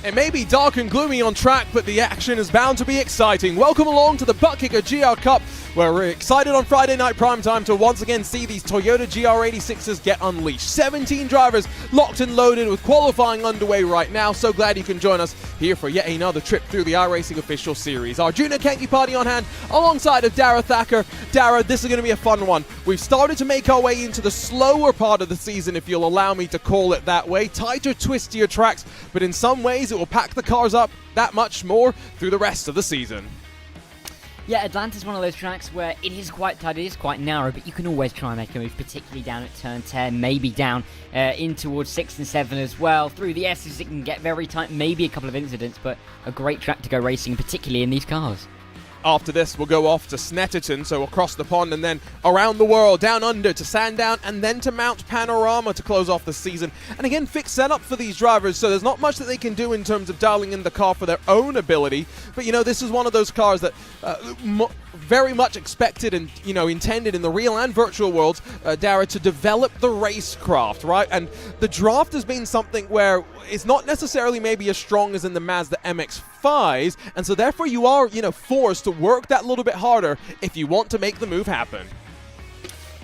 It may be dark and gloomy on track, but the action is bound to be exciting. Welcome along to the Butt Kicker GR Cup, where we're excited on Friday night primetime to once again see these Toyota GR86s get unleashed. 17 drivers locked and loaded with qualifying underway right now. So glad you can join us here for yet another trip through the iRacing official series. Our junior Kenki party on hand alongside of Dara Thacker. Dara, this is going to be a fun one. We've started to make our way into the slower part of the season, if you'll allow me to call it that way. Tighter, twistier tracks, but in some ways it will pack the cars up that much more through the rest of the season. Yeah, Atlanta's one of those tracks where it is quite tight, it is quite narrow, but you can always try and make a move, particularly down at turn 10, maybe down in towards 6 and 7 as well. Through the S's it can get very tight, maybe a couple of incidents, but a great track to go racing, particularly in these cars. After this, we'll go off to Snetterton, so across the pond, and then around the world, down under to Sandown, and then to Mount Panorama to close off the season. And again, fixed setup for these drivers, so there's not much that they can do in terms of dialing in the car for their own ability. But, you know, this is one of those cars that very much expected and, you know, intended in the real and virtual worlds, Dara, to develop the racecraft, right? And the draft has been something where it's not necessarily maybe as strong as in the Mazda MX-5s, and so therefore you are, you know, forced to work that little bit harder if you want to make the move happen.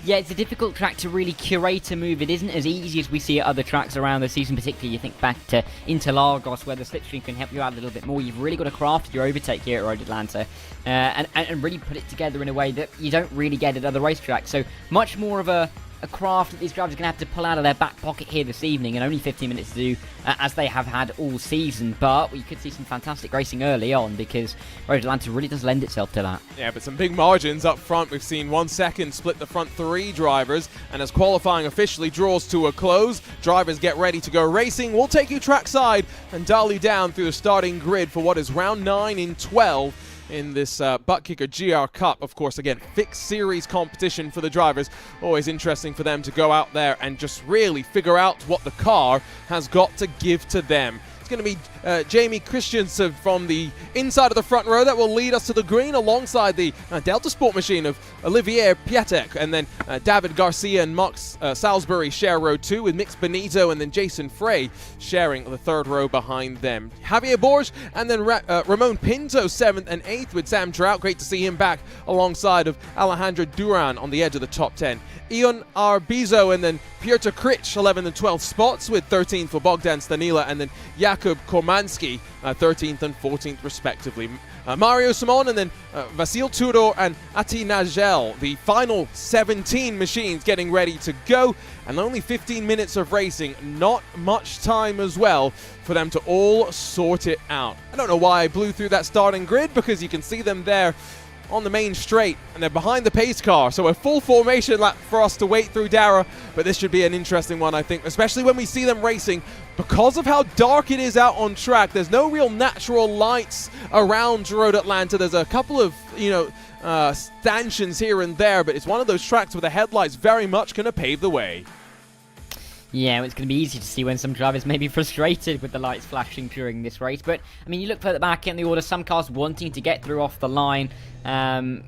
Yeah, it's a difficult track to really curate a move. It isn't as easy as we see at other tracks around the season, particularly you think back to Interlagos, where the slipstream can help you out a little bit more. You've really got to craft your overtake here at Road Atlanta and really put it together in a way that you don't really get at other racetracks. So much more of a craft that these drivers are going to have to pull out of their back pocket here this evening, and only 15 minutes to do, as they have had all season. But we could see some fantastic racing early on, because Road Atlanta really does lend itself to that. Yeah, but some big margins up front. We've seen 1 second split the front 3 drivers, and as qualifying officially draws to a close, drivers get ready to go racing. We'll take you trackside and dial you down through the starting grid for what is round 9 in 12 in this Butt Kicker GR Cup. Of course, again, fixed series competition for the drivers. Always interesting for them to go out there and just really figure out what the car has got to give to them. It's going to be Jamie Christiansen from the inside of the front row that will lead us to the green, alongside the Delta Sport machine of Olivier Piatek, and then David Garcia and Max Salisbury share row 2, with Mix Benito and then Jason Frey sharing the third row behind them. Javier Borges and then Ramon Pinto 7th and 8th, with Sam Trout. Great to see him back alongside of Alejandro Duran on the edge of the top 10. Ion Arbizo and then Piotr Kritch 11th and 12th spots, with 13th for Bogdan Stanila and then Jakub Komanski 13th and 14th respectively. Mario Simon and then Vasil Tudor and Ati Nagel, the final 17 machines getting ready to go, and only 15 minutes of racing, not much time as well for them to all sort it out. I don't know why I blew through that starting grid, because you can see them there on the main straight, and they're behind the pace car, so a full formation lap for us to wait through, Dara. But this should be an interesting one, I think, especially when we see them racing. Because of how dark it is out on track, there's no real natural lights around Road Atlanta. There's a couple of, you know, stanchions here and there, but it's one of those tracks where the headlights very much going to pave the way. Yeah, it's going to be easy to see when some drivers may be frustrated with the lights flashing during this race. But, I mean, you look further back in the order, some cars wanting to get through off the line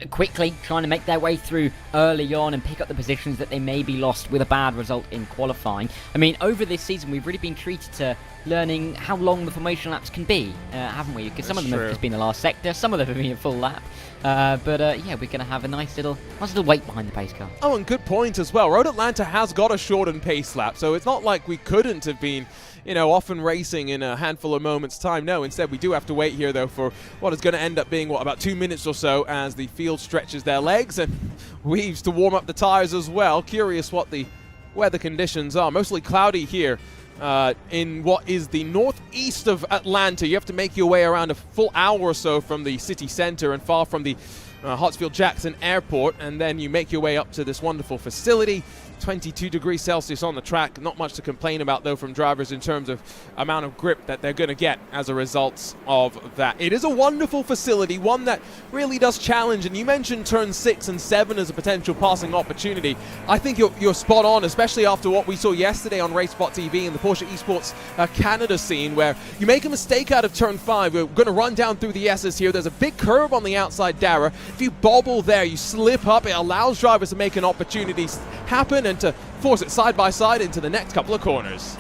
quickly, trying to make their way through early on and pick up the positions that they may be lost with a bad result in qualifying. I mean, over this season, we've really been treated to learning how long the formation laps can be, haven't we? Because some of them have just been the last sector, some of them have been a full lap. Yeah, we're going to have a nice little wait behind the pace car. Oh, and good point as well. Road Atlanta has got a shortened pace lap, so it's not like we couldn't have been, you know, often racing in a handful of moments' time. No, instead we do have to wait here, though, for what is going to end up being, what, about 2 minutes or so, as the field stretches their legs and weaves to warm up the tires as well. Curious what the weather conditions are. Mostly cloudy here in what is the northeast of Atlanta. You have to make your way around a full hour or so from the city center and far from the Hartsfield-Jackson Airport, and then you make your way up to this wonderful facility. 22 degrees Celsius on the track. Not much to complain about, though, from drivers in terms of amount of grip that they're going to get as a result of that. It is a wonderful facility, one that really does challenge, and you mentioned turn 6 and 7 as a potential passing opportunity. I think you're spot on, especially after what we saw yesterday on RaceSpotTV in the Porsche Esports Canada scene, where you make a mistake out of turn 5. We're going to run down through the S's here. There's a big curve on the outside, Dara. If you bobble there, you slip up. It allows drivers to make an opportunity happen and to force it side by side into the next couple of corners.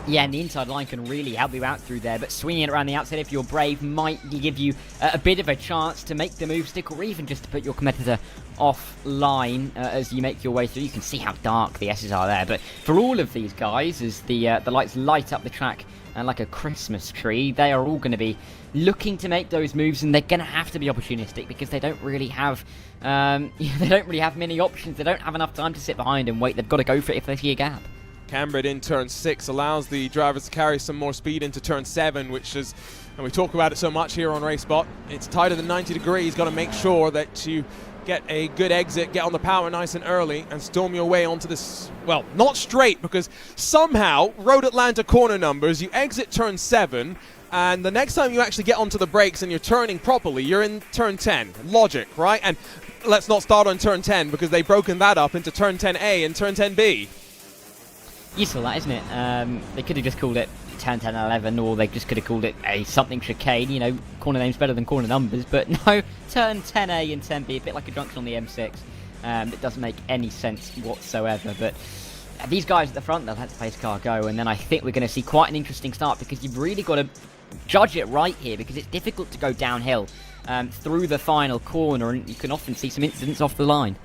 Yeah, and the inside line can really help you out through there, but swinging it around the outside if you're brave might give you a bit of a chance to make the move stick, or even just to put your competitor offline as you make your way through. You can see how dark the S's are there, but for all of these guys, as the lights light up the track like a Christmas tree, they are all going to be looking to make those moves, and they're going to have to be opportunistic because they don't really have many options. They don't have enough time to sit behind and wait. They've got to go for it if they see a gap. Cambered in turn 6 allows the drivers to carry some more speed into turn 7, which is, and we talk about it so much here on RaceSpot, it's tighter than 90 degrees. Got to make sure that you get a good exit, get on the power nice and early, and storm your way onto this, well, not straight, because somehow, Road Atlanta corner numbers, you exit turn 7, and the next time you actually get onto the brakes and you're turning properly, you're in turn 10. Logic, right? And let's not start on turn 10, because they've broken that up into turn 10A and turn 10B. Useful, that, isn't it? They could have just called it turn 10 11, or they just could have called it a something chicane. You know, corner names better than corner numbers, but no, turn 10A and 10B, a bit like a junction on the M6. It doesn't make any sense whatsoever, but these guys at the front, they'll let the pace car go, and then I think we're going to see quite an interesting start, because you've really got to judge it right here, because it's difficult to go downhill through the final corner, and you can often see some incidents off the line.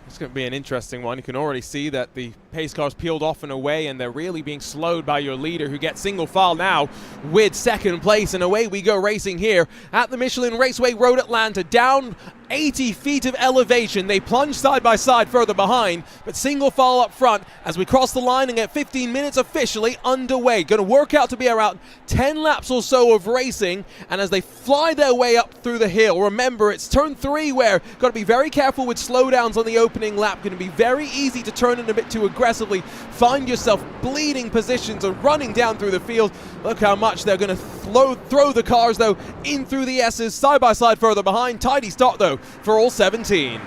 It's going to be an interesting one. You can already see that the pace car's peeled off and away, and they're really being slowed by your leader, who gets single file now with second place. And away we go racing here at the Michelin Raceway Road Atlanta, down 80 feet of elevation. They plunge side by side further behind, but single file up front as we cross the line and get 15 minutes officially underway. Going to work out to be around 10 laps or so of racing, and as they fly their way up through the hill, remember it's turn 3 where got to be very careful with slowdowns on the opening lap. Going to be very easy to turn in a bit too aggressively, find yourself bleeding positions and running down through the field. Look how much they're going to throw the cars though in through the S's, side by side further behind. Tidy start though for all 17.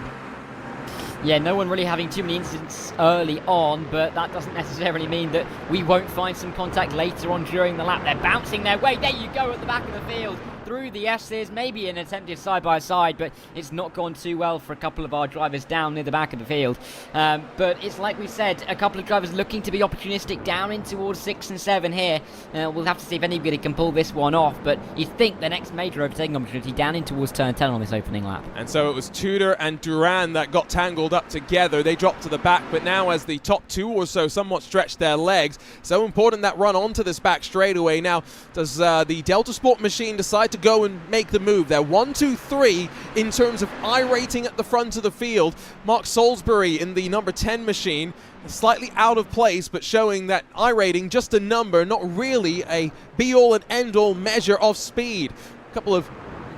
Yeah, no one really having too many incidents early on, but that doesn't necessarily mean that we won't find some contact later on during the lap. They're bouncing their way. There you go at the back of the field. Through the S's, maybe an attempted side-by-side, but it's not gone too well for a couple of our drivers down near the back of the field. But it's like we said, a couple of drivers looking to be opportunistic down in towards 6 and 7 here. We'll have to see if anybody can pull this one off, but you'd think the next major overtaking opportunity down in towards turn 10 on this opening lap. And so it was Tudor and Duran that got tangled up together. They dropped to the back, but now as the top 2 or so somewhat stretched their legs, so important that run onto this back straightaway. Now, does the Delta Sport machine decide to go and make the move? They're 1, 2, 3 in terms of I rating at the front of the field. Mark Salisbury in the number 10 machine, slightly out of place, but showing that I rating just a number, not really a be-all and end-all measure of speed. A couple of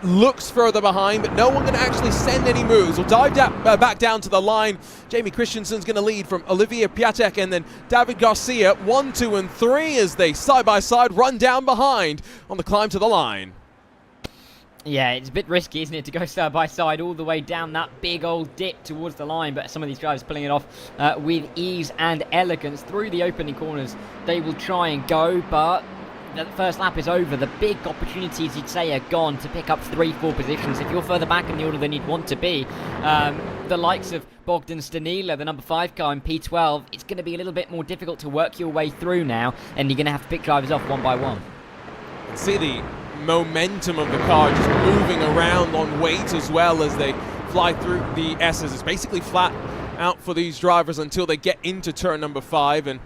looks further behind, but no one going to actually send any moves. We'll dive back down to the line. Jamie Christensen's going to lead from Olivier Piatek, and then David Garcia 1, 2, and 3 as they side-by-side run down behind on the climb to the line. Yeah, it's a bit risky, isn't it, to go side by side all the way down that big old dip towards the line, but some of these drivers pulling it off with ease and elegance through the opening corners. They will try and go, but the first lap is over. The big opportunities, you'd say, are gone to pick up 3-4 positions. If you're further back in the order than you'd want to be, the likes of Bogdan Stanila, the number 5 car in P12, it's going to be a little bit more difficult to work your way through now, and you're going to have to pick drivers off one by one. See the momentum of the car just moving around on weight as well as they fly through the S's. It's basically flat out for these drivers until they get into turn number 5, and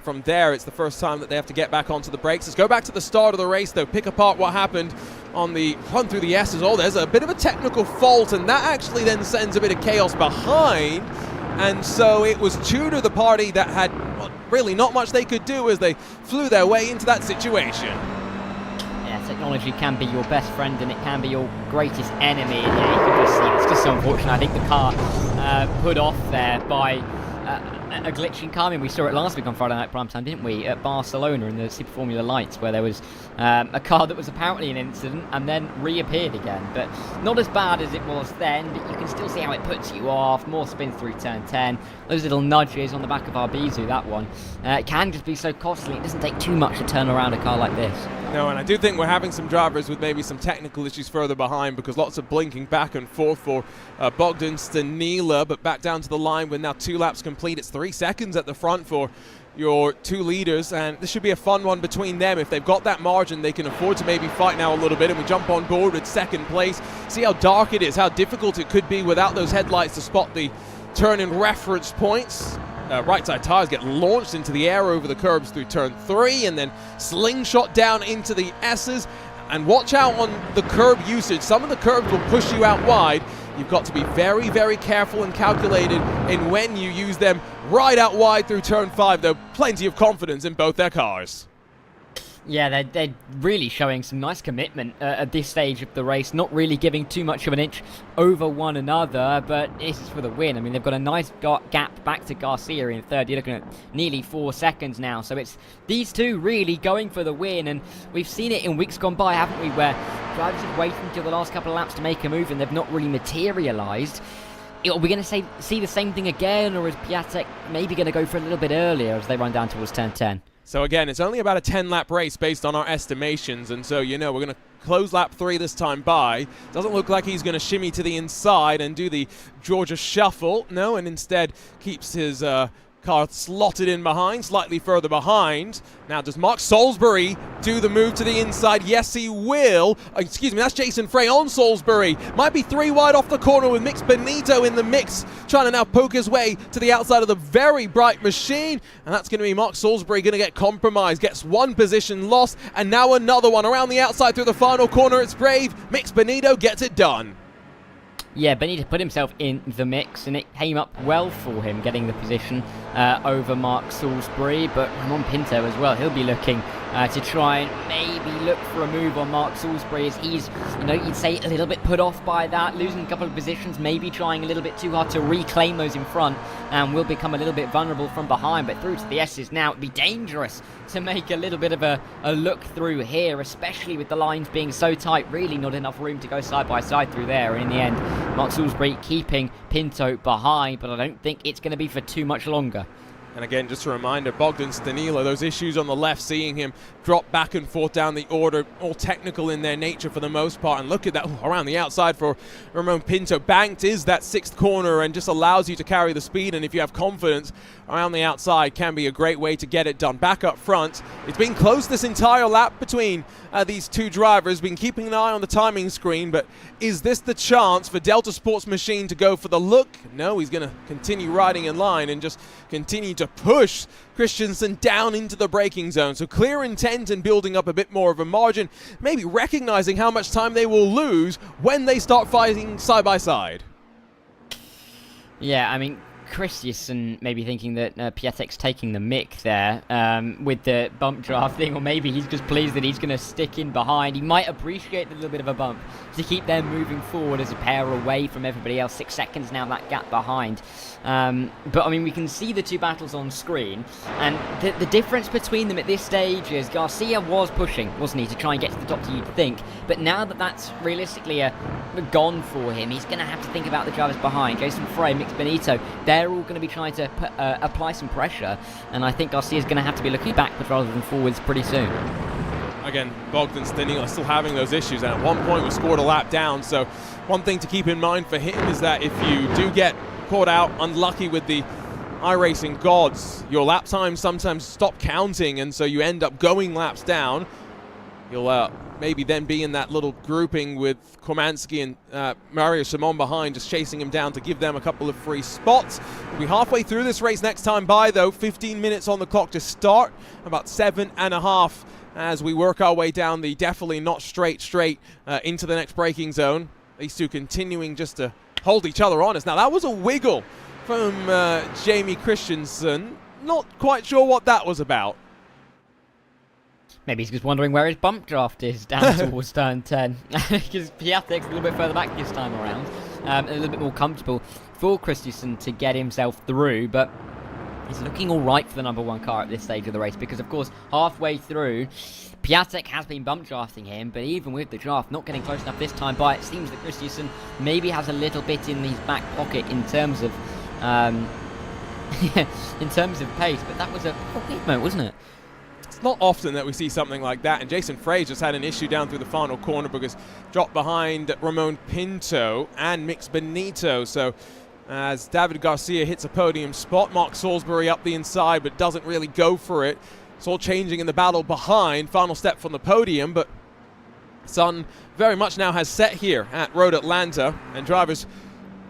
from there it's the first time that they have to get back onto the brakes. Let's go back to the start of the race though, pick apart what happened on the run through the S's. Oh, there's a bit of a technical fault, and that actually then sends a bit of chaos behind, and so it was Tudor the party that had really not much they could do as they flew their way into that situation. Technology can be your best friend and it can be your greatest enemy, and yeah, you can just see it's just so unfortunate. I think the car put off there by a glitching car. I mean, we saw it last week on Friday Night Primetime, didn't we, at Barcelona in the Super Formula Lights, where there was a car that was apparently an incident and then reappeared again, but not as bad as it was then, but you can still see how it puts you off. More spins through turn 10, those little nudges on the back of our Bizu, that one. It can just be so costly. It doesn't take too much to turn around a car like this. No, and I do think we're having some drivers with maybe some technical issues further behind, because lots of blinking back and forth for Bogdan Stanila, but back down to the line with now 2 laps complete. It's 3 seconds at the front for your two leaders, and this should be a fun one between them. If they've got that margin, they can afford to maybe fight now a little bit, and we jump on board with second place. See how dark it is, how difficult it could be without those headlights to spot the turn in reference points. Right side tires get launched into the air over the curbs through turn 3, and then slingshot down into the S's. And watch out on the curb usage. Some of the curbs will push you out wide. You've got to be very, very careful and calculated in when you use them right out wide through turn 5, though plenty of confidence in both their cars. Yeah, they're really showing some nice commitment at this stage of the race, not really giving too much of an inch over one another, but this is for the win. I mean, they've got a nice gap back to Garcia in third. You're looking at nearly 4 seconds now, so it's these two really going for the win, and we've seen it in weeks gone by, haven't we, where drivers have waited until the last couple of laps to make a move and they've not really materialised. Are we going to see the same thing again, or is Piatek maybe going to go for a little bit earlier as they run down towards turn 10? So again, it's only about a 10-lap race based on our estimations, and so, we're going to close lap 3 this time by. Doesn't look like he's going to shimmy to the inside and do the Georgia shuffle. No, and instead keeps his car slotted in behind, slightly further behind. Now, does Mark Salisbury do the move to the inside? Yes, he will. Excuse me, that's Jason Frey on Salisbury. Might be 3 wide off the corner with Mix Benito in the mix, trying to now poke his way to the outside of the very bright machine. And that's going to be Mark Salisbury going to get compromised. Gets one position lost, and now another one around the outside through the final corner. It's brave. Mix Benito gets it done. Yeah, Benito put himself in the mix, and it came up well for him, getting the position over Mark Salisbury, but Ramon Pinto as well. He'll be looking to try and maybe look for a move on Mark Salisbury, as he's, you'd say a little bit put off by that, losing a couple of positions, maybe trying a little bit too hard to reclaim those in front, and will become a little bit vulnerable from behind. But through to the S's now, it'd be dangerous to make a little bit of a look through here, especially with the lines being so tight. Really not enough room to go side by side through there, and in the end, Mark Salisbury keeping Pinto behind, but I don't think it's going to be for too much longer. And again, just a reminder, Bogdan Stanilo, those issues on the left, seeing him drop back and forth down the order, all technical in their nature for the most part. And look at that, around the outside for Ramon Pinto. Banked is that 6th corner and just allows you to carry the speed. And if you have confidence, around the outside can be a great way to get it done. Back up front, it's been close this entire lap between these two drivers. Been keeping an eye on the timing screen, but is this the chance for Delta Sports Machine to go for the look? No, he's going to continue riding in line and just continue to push Christensen down into the braking zone. So clear intent and building up a bit more of a margin, maybe recognizing how much time they will lose when they start fighting side by side. Yeah, I mean, Christensen maybe thinking that Piatek's taking the mick there with the bump draft thing, or maybe he's just pleased that he's going to stick in behind. He might appreciate the little bit of a bump to keep them moving forward as a pair away from everybody else. 6 seconds now, that gap behind. But I mean, we can see the two battles on screen, and the difference between them at this stage is Garcia was pushing, wasn't he, to try and get to the top, you'd think, but now that that's realistically gone for him, he's going to have to think about the drivers behind. Jason Frey, Mix Benito, they're all going to be trying to apply some pressure, and I think Garcia's going to have to be looking backwards rather than forwards pretty soon. Again, Bogdan Stanilo still having those issues, and at one point we scored a lap down, so one thing to keep in mind for him is that if you do get caught out unlucky with the iRacing gods, your lap times sometimes stop counting, and so you end up going laps down. You'll maybe then be in that little grouping with Kormansky and Mario Simon behind, just chasing him down to give them a couple of free spots. We'll be halfway through this race next time by, though. 15 minutes on the clock to start, about 7.5 as we work our way down the definitely not straight into the next braking zone. These two continuing just to hold each other honest. Now, that was a wiggle from Jamie Christensen. Not quite sure what that was about. Maybe he's just wondering where his bump draft is down towards turn 10. Because Piatek's a little bit further back this time around. A little bit more comfortable for Christensen to get himself through. But he's looking all right for the number 1 car at this stage of the race. Because, of course, halfway through, Piatek has been bump drafting him. But even with the draft not getting close enough this time by, it seems that Christensen maybe has a little bit in his back pocket in terms of in terms of pace. But that was a quick moment, wasn't it? It's not often that we see something like that, and Jason Frey just had an issue down through the final corner because dropped behind Ramon Pinto and Mix Benito, so as David Garcia hits a podium spot. Mark Salisbury up the inside, but doesn't really go for it. It's all changing in the battle behind. Final step from the podium, but sun very much now has set here at Road Atlanta, and drivers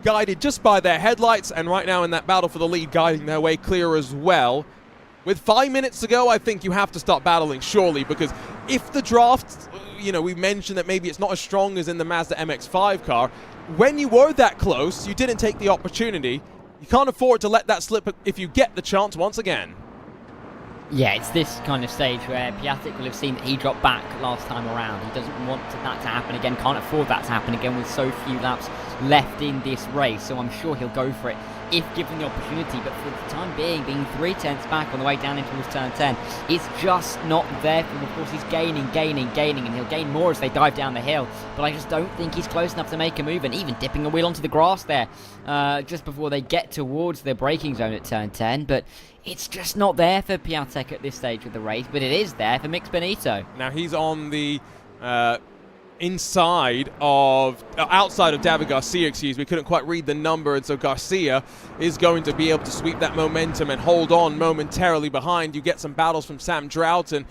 guided just by their headlights, and right now in that battle for the lead, guiding their way clear as well. With 5 minutes to go, I think you have to start battling, surely, because if the draft, you know, we mentioned that maybe it's not as strong as in the Mazda MX-5 car, when you were that close, you didn't take the opportunity. You can't afford to let that slip if you get the chance once again. Yeah, it's this kind of stage where Piatek will have seen that he dropped back last time around. He doesn't want that to happen again, can't afford that to happen again with so few laps left in this race, so I'm sure he'll go for it if given the opportunity, but for the time being 3/10 back on the way down into his turn 10, it's just not there for him. Of course, he's gaining, and he'll gain more as they dive down the hill, but I just don't think he's close enough to make a move, and even dipping a wheel onto the grass there just before they get towards the braking zone at turn 10, but it's just not there for Piatek at this stage of the race, but it is there for Mix Benito. Now he's on the outside of David Garcia, we couldn't quite read the number, and so Garcia is going to be able to sweep that momentum and hold on momentarily behind. You get some battles from Sam Droughton,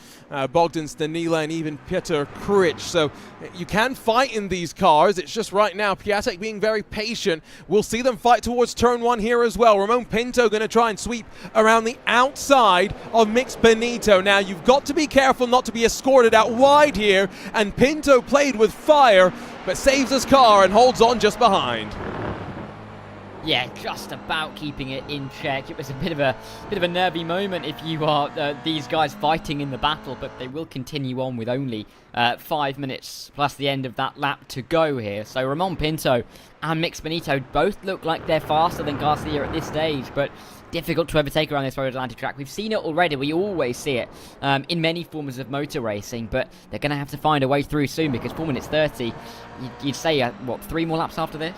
Bogdan Stanila, and even Peter Kruich, so you can fight in these cars. It's just right now Piatek being very patient. We'll see them fight towards turn 1 here as well. Ramon Pinto going to try and sweep around the outside of Mix Benito. Now you've got to be careful not to be escorted out wide here, and Pinto played with fire, but saves his car and holds on just behind. Yeah, just about keeping it in check. It was a bit of a nervy moment if you are these guys fighting in the battle, but they will continue on with only 5 minutes plus the end of that lap to go here. So Ramon Pinto and Mix Benito both look like they're faster than Garcia at this stage, but difficult to overtake around this Road Atlanta track. We've seen it already. We always see it in many forms of motor racing, but they're going to have to find a way through soon, because 4 minutes 30, you'd say, what, 3 more laps after this?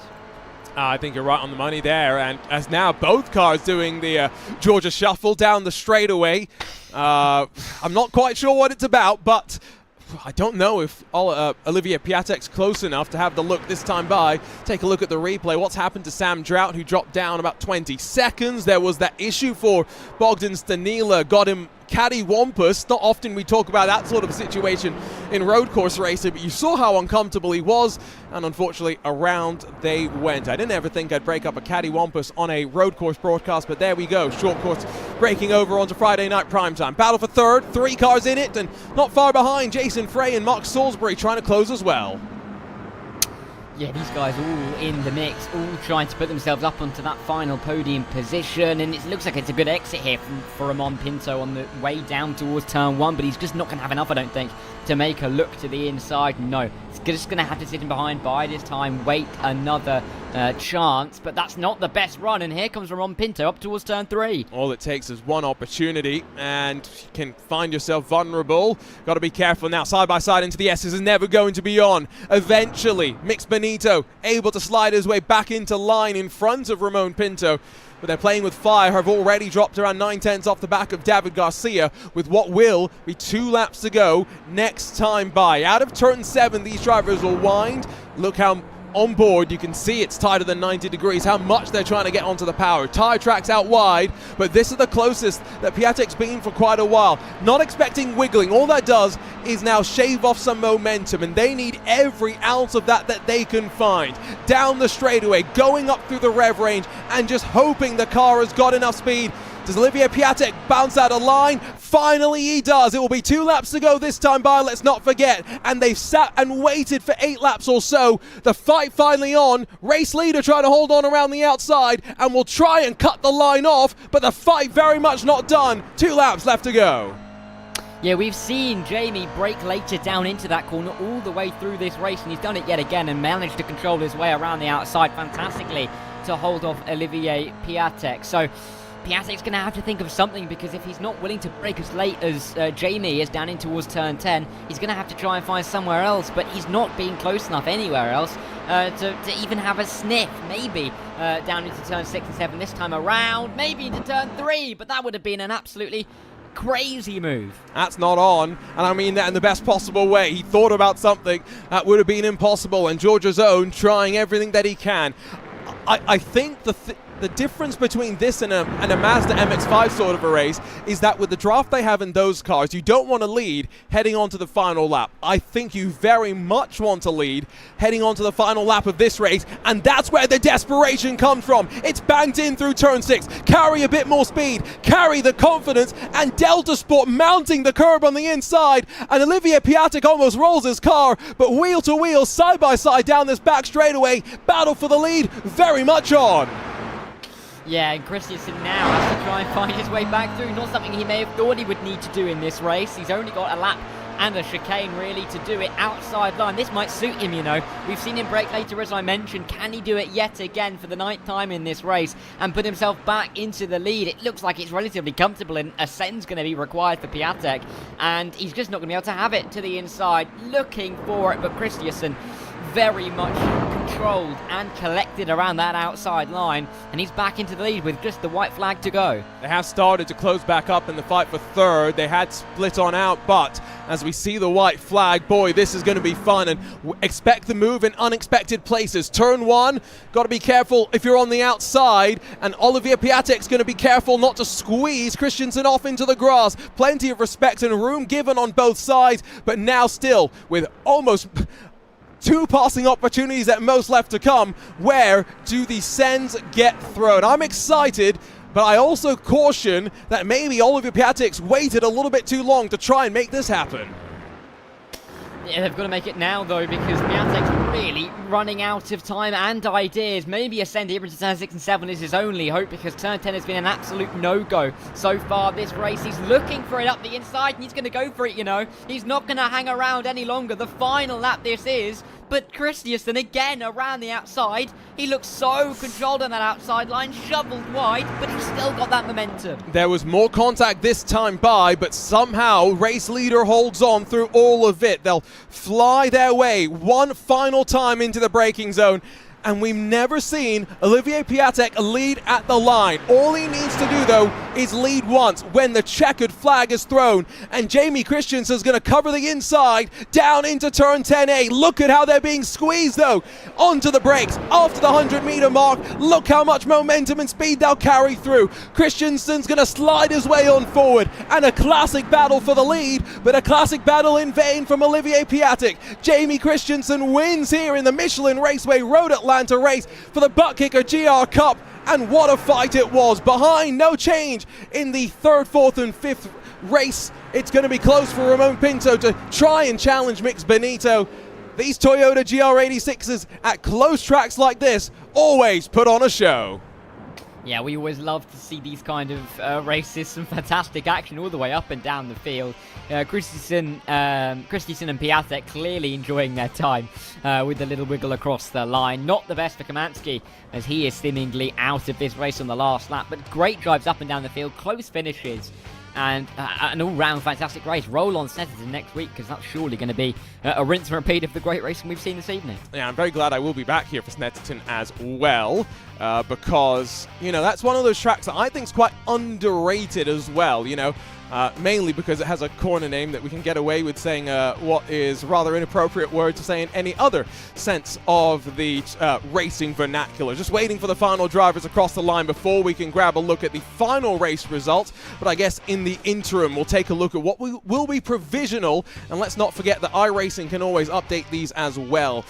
I think you're right on the money there, and as now both cars doing the Georgia Shuffle down the straightaway. I'm not quite sure what it's about, but I don't know if Olivier Piatek's close enough to have the look this time by. Take a look at the replay. What's happened to Sam Drought, who dropped down about 20 seconds? There was that issue for Bogdan Stanila, got him cattywampus. Not often we talk about that sort of situation in road course racing, but you saw how uncomfortable he was, and unfortunately around they went. I didn't ever think I'd break up a cattywampus on a road course broadcast, but there we go. Short course breaking over onto Friday night primetime. Battle for third, 3 cars in it, and not far behind, Jason Frey and Mark Salisbury trying to close as well. Yeah, these guys all in the mix, all trying to put themselves up onto that final podium position, and it looks like it's a good exit here for Ramon Pinto on the way down towards turn 1, but he's just not going to have enough, I don't think, to make a look to the inside. No, he's just going to have to sit in behind, bide his time, wait another chance, but that's not the best run, and here comes Ramon Pinto up towards turn 3. All it takes is one opportunity, and you can find yourself vulnerable. Got to be careful now. Side by side into the S's is never going to be on. Eventually, Mix Benito able to slide his way back into line in front of Ramon Pinto, but they're playing with fire, have already dropped around 9/10 off the back of David Garcia with what will be 2 laps to go next time by. Out of turn 7, these drivers will wind. Look how on board, you can see it's tighter than 90 degrees, how much they're trying to get onto the power. Tire tracks out wide, but this is the closest that Piatek's been for quite a while. Not expecting wiggling. All that does is now shave off some momentum, and they need every ounce of that they can find. Down the straightaway, going up through the rev range, and just hoping the car has got enough speed. Does Olivier Piatek bounce out of line? Finally he does. It will be 2 laps to go this time by, let's not forget. And they've sat and waited for 8 laps or so. The fight finally on. Race leader trying to hold on around the outside and will try and cut the line off, but the fight very much not done. 2 laps left to go. Yeah, we've seen Jamie brake later down into that corner all the way through this race, and he's done it yet again and managed to control his way around the outside fantastically to hold off Olivier Piatek. So Piatek's going to have to think of something, because if he's not willing to brake as late as Jamie is down in towards turn 10, he's going to have to try and find somewhere else, but he's not being close enough anywhere else to even have a sniff. Maybe down into turn 6 and 7 this time around, maybe into turn 3, but that would have been an absolutely crazy move. That's not on, and I mean that in the best possible way. He thought about something that would have been impossible, and Georgia's own trying everything that he can. I think the difference between this and a Mazda MX-5 sort of a race is that with the draft they have in those cars, you don't want to lead heading onto the final lap. I think you very much want to lead heading onto the final lap of this race, and that's where the desperation comes from. It's banked in through turn 6. Carry a bit more speed, carry the confidence, and Delta Sport mounting the curb on the inside, and Olivier Piatek almost rolls his car, but wheel to wheel, side by side down this back straightaway, battle for the lead very much on. Yeah, and Christensen now has to try and find his way back through. Not something he may have thought he would need to do in this race. He's only got a lap and a chicane really to do it outside line. This might suit him, you know. We've seen him brake later, as I mentioned. Can he do it yet again for the 9th time in this race and put himself back into the lead? It looks like it's relatively comfortable, and ascent's going to be required for Piatek, and he's just not going to be able to have it to the inside. Looking for it, but Christensen very much controlled and collected around that outside line, and he's back into the lead with just the white flag to go. They have started to close back up in the fight for third. They had split on out, but as we see the white flag, boy, this is going to be fun, and expect the move in unexpected places. Turn 1, got to be careful if you're on the outside, and Olivier Piatek's going to be careful not to squeeze Christensen off into the grass. Plenty of respect and room given on both sides, but now still with almost 2 passing opportunities at most left to come. Where do the sends get thrown? I'm excited, but I also caution that maybe Olivier Piatek's waited a little bit too long to try and make this happen. Yeah, they've got to make it now, though, because Piatek's really running out of time and ideas. Maybe ascend here into turn 6 and 7 is his only hope, because turn 10 has been an absolute no-go so far this race. He's looking for it up the inside, and he's going to go for it, you know. He's not going to hang around any longer. The final lap this is. But Christensen again around the outside. He looks so controlled on that outside line, shoveled wide, but he's still got that momentum. There was more contact this time by, but somehow race leader holds on through all of it. They'll fly their way one final time into the braking zone. And we've never seen Olivier Piatek lead at the line. All he needs to do, though, is lead once when the checkered flag is thrown. And Jamie Christensen's going to cover the inside down into turn 10A. Look at how they're being squeezed, though, onto the brakes after the 100-meter mark. Look how much momentum and speed they'll carry through. Christensen's going to slide his way on forward. And a classic battle for the lead, but a classic battle in vain from Olivier Piatek. Jamie Christensen wins here in the Michelin Raceway Road Atlanta race for the Butt Kicker GR Cup, and what a fight it was. Behind, no change in the 3rd, 4th and 5th race. It's going to be close for Ramon Pinto to try and challenge Mix Benito. These Toyota GR86s at close tracks like this always put on a show. Yeah, we always love to see these kind of races, some fantastic action all the way up and down the field. Christensen and Piatek clearly enjoying their time with a little wiggle across the line. Not the best for Kamansky, as he is seemingly out of this race on the last lap, but great drives up and down the field, close finishes, and an all-round fantastic race. Roll on Snetterton next week, because that's surely going to be a rinse and repeat of the great racing we've seen this evening. Yeah, I'm very glad I will be back here for Snetterton as well, because, you know, that's one of those tracks that I think is quite underrated as well, you know. Mainly because it has a corner name that we can get away with saying what is rather inappropriate word to say in any other sense of the racing vernacular. Just waiting for the final drivers across the line before we can grab a look at the final race results. But I guess in the interim, we'll take a look at what will be provisional. And let's not forget that iRacing can always update these as well.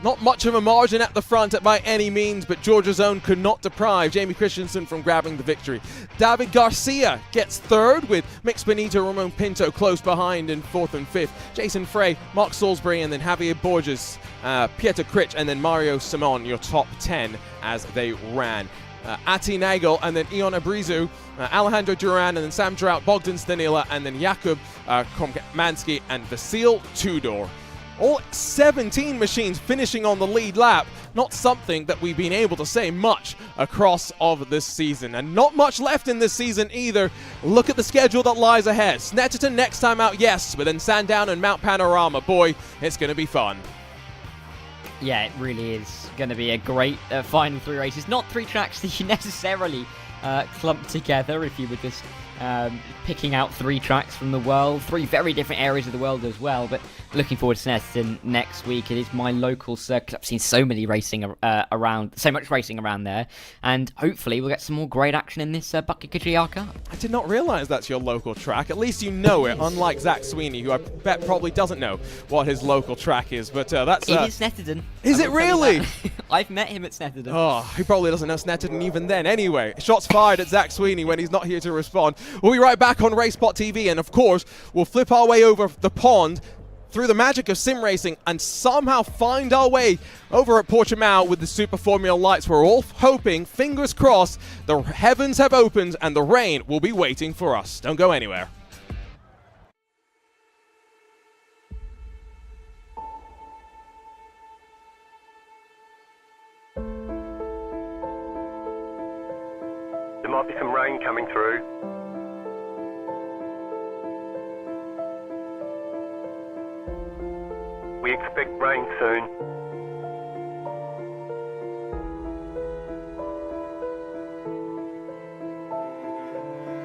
Not much of a margin at the front by any means, but Georgia's own could not deprive Jamie Christensen from grabbing the victory. David Garcia gets 3rd, with Mix Benito, Ramon Pinto close behind in 4th and 5th. Jason Frey, Mark Salisbury, and then Javier Borges, Pieter Critch, and then Mario Simon, your top 10 as they ran. Ati Nagel, and then Ion Abrizu, Alejandro Duran, and then Sam Trout, Bogdan Stanila, and then Jakub Kommansky and Vasil Tudor. All 17 machines finishing on the lead lap. Not something that we've been able to say much across of this season. And not much left in this season either. Look at the schedule that lies ahead. Snetterton next time out, yes, but then Sandown and Mount Panorama. Boy, it's going to be fun. Yeah, it really is going to be a great final 3 races. Not 3 tracks that you necessarily clump together if you were just picking out 3 tracks from the world, 3 very different areas of the world as well. But looking forward to Snetterton next week. It is my local circuit. I've seen so many racing around, so much racing around there, and hopefully we'll get some more great action in this Bucket GR Cup. I did not realise that's your local track. At least you know it, unlike Zach Sweeney, who I bet probably doesn't know what his local track is. But that's it is Snetterton. Is it really? I've met him at Snetterton. Oh, he probably doesn't know Snetterton even then. Anyway, shots fired at Zach Sweeney when he's not here to respond. We'll be right back on RaceSpotTV, and of course, we'll flip our way over the pond through the magic of sim racing and somehow find our way over at Portimao with the Super Formula lights. We're all hoping, fingers crossed, the heavens have opened and the rain will be waiting for us. Don't go anywhere. There might be some rain coming through. We expect rain soon.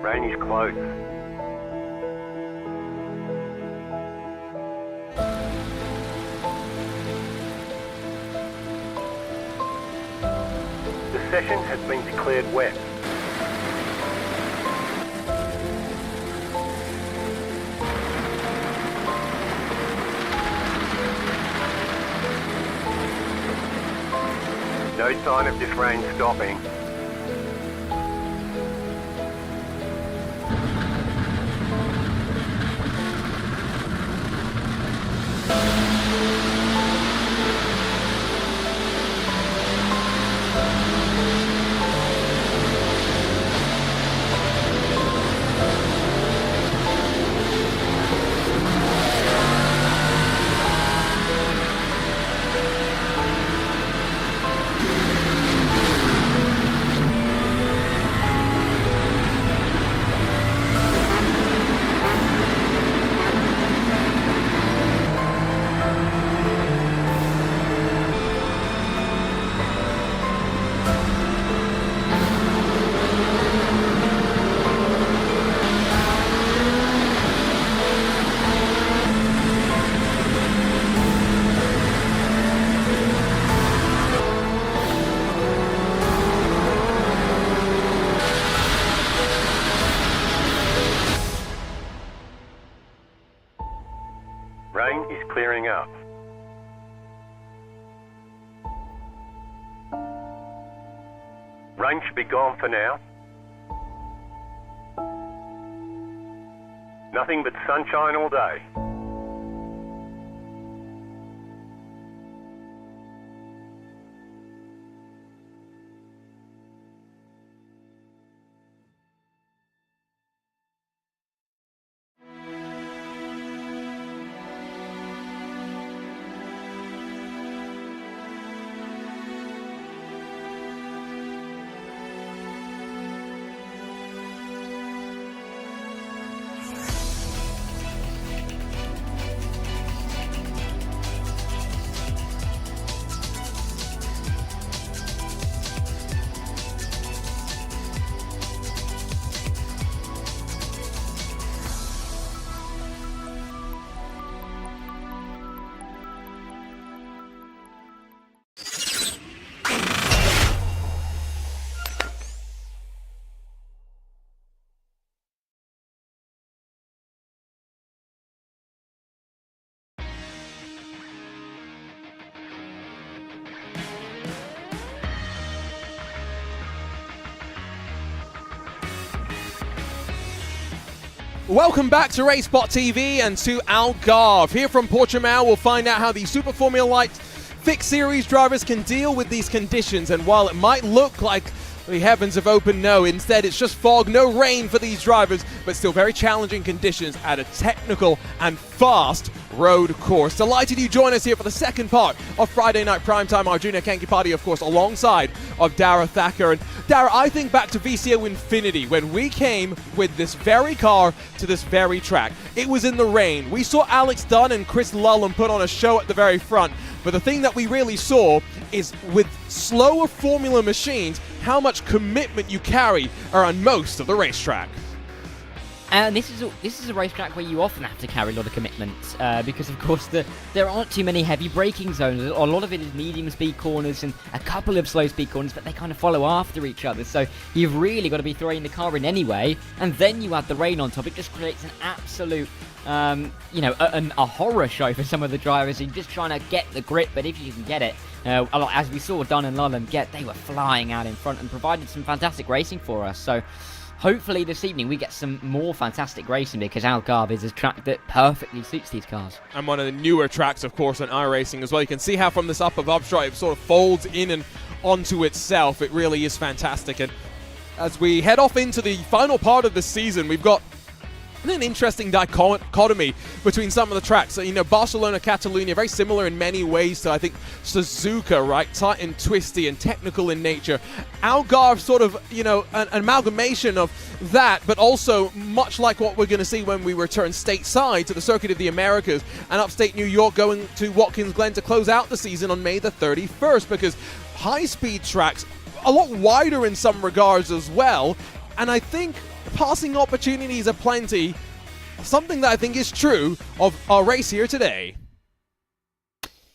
Rain is close. The session has been declared wet. No sign of this rain stopping. Rain is clearing up. Rain should be gone for now. Nothing but sunshine all day. Welcome back to RaceSpotTV and to Algarve. Here from Portimao, we'll find out how the Super Formula Light Fixed Series drivers can deal with these conditions. And while it might look like the heavens have opened, no, instead it's just fog, no rain for these drivers, but still very challenging conditions at a technical and fast road course. Delighted you join us here for the second part of Friday Night Primetime. Arjuna Kankipati, of course, alongside of Dara Thacker. And Dara, I think back to VCO Infinity when we came with this very car to this very track. It was in the rain. We saw Alex Dunn and Chris Lullen put on a show at the very front. But the thing that we really saw is with slower Formula machines, how much commitment you carry around most of the racetrack. And this is a racetrack where you often have to carry a lot of commitments because, of course, there aren't too many heavy braking zones. A lot of it is medium speed corners and a couple of slow speed corners, but they kind of follow after each other. So you've really got to be throwing the car in anyway, and then you add the rain on top. It just creates an absolute, a horror show for some of the drivers. You're just trying to get the grip, but if you can get it, as we saw Dunn and Lullen they were flying out in front and provided some fantastic racing for us. So hopefully this evening we get some more fantastic racing, because Algarve is a track that perfectly suits these cars. And one of the newer tracks, of course, on iRacing as well. You can see how from this up above shot it sort of folds in and onto itself. It really is fantastic. And as we head off into the final part of the season, we've got an interesting dichotomy between some of the tracks. So, Barcelona, Catalunya, very similar in many ways to, I think, Suzuka, right? Tight and twisty and technical in nature. Algarve, sort of, an amalgamation of that, but also much like what we're going to see when we return stateside to the Circuit of the Americas and upstate New York, going to Watkins Glen to close out the season on May the 31st, because high-speed tracks, a lot wider in some regards as well, and I think passing opportunities are plenty. Something that I think is true of our race here today.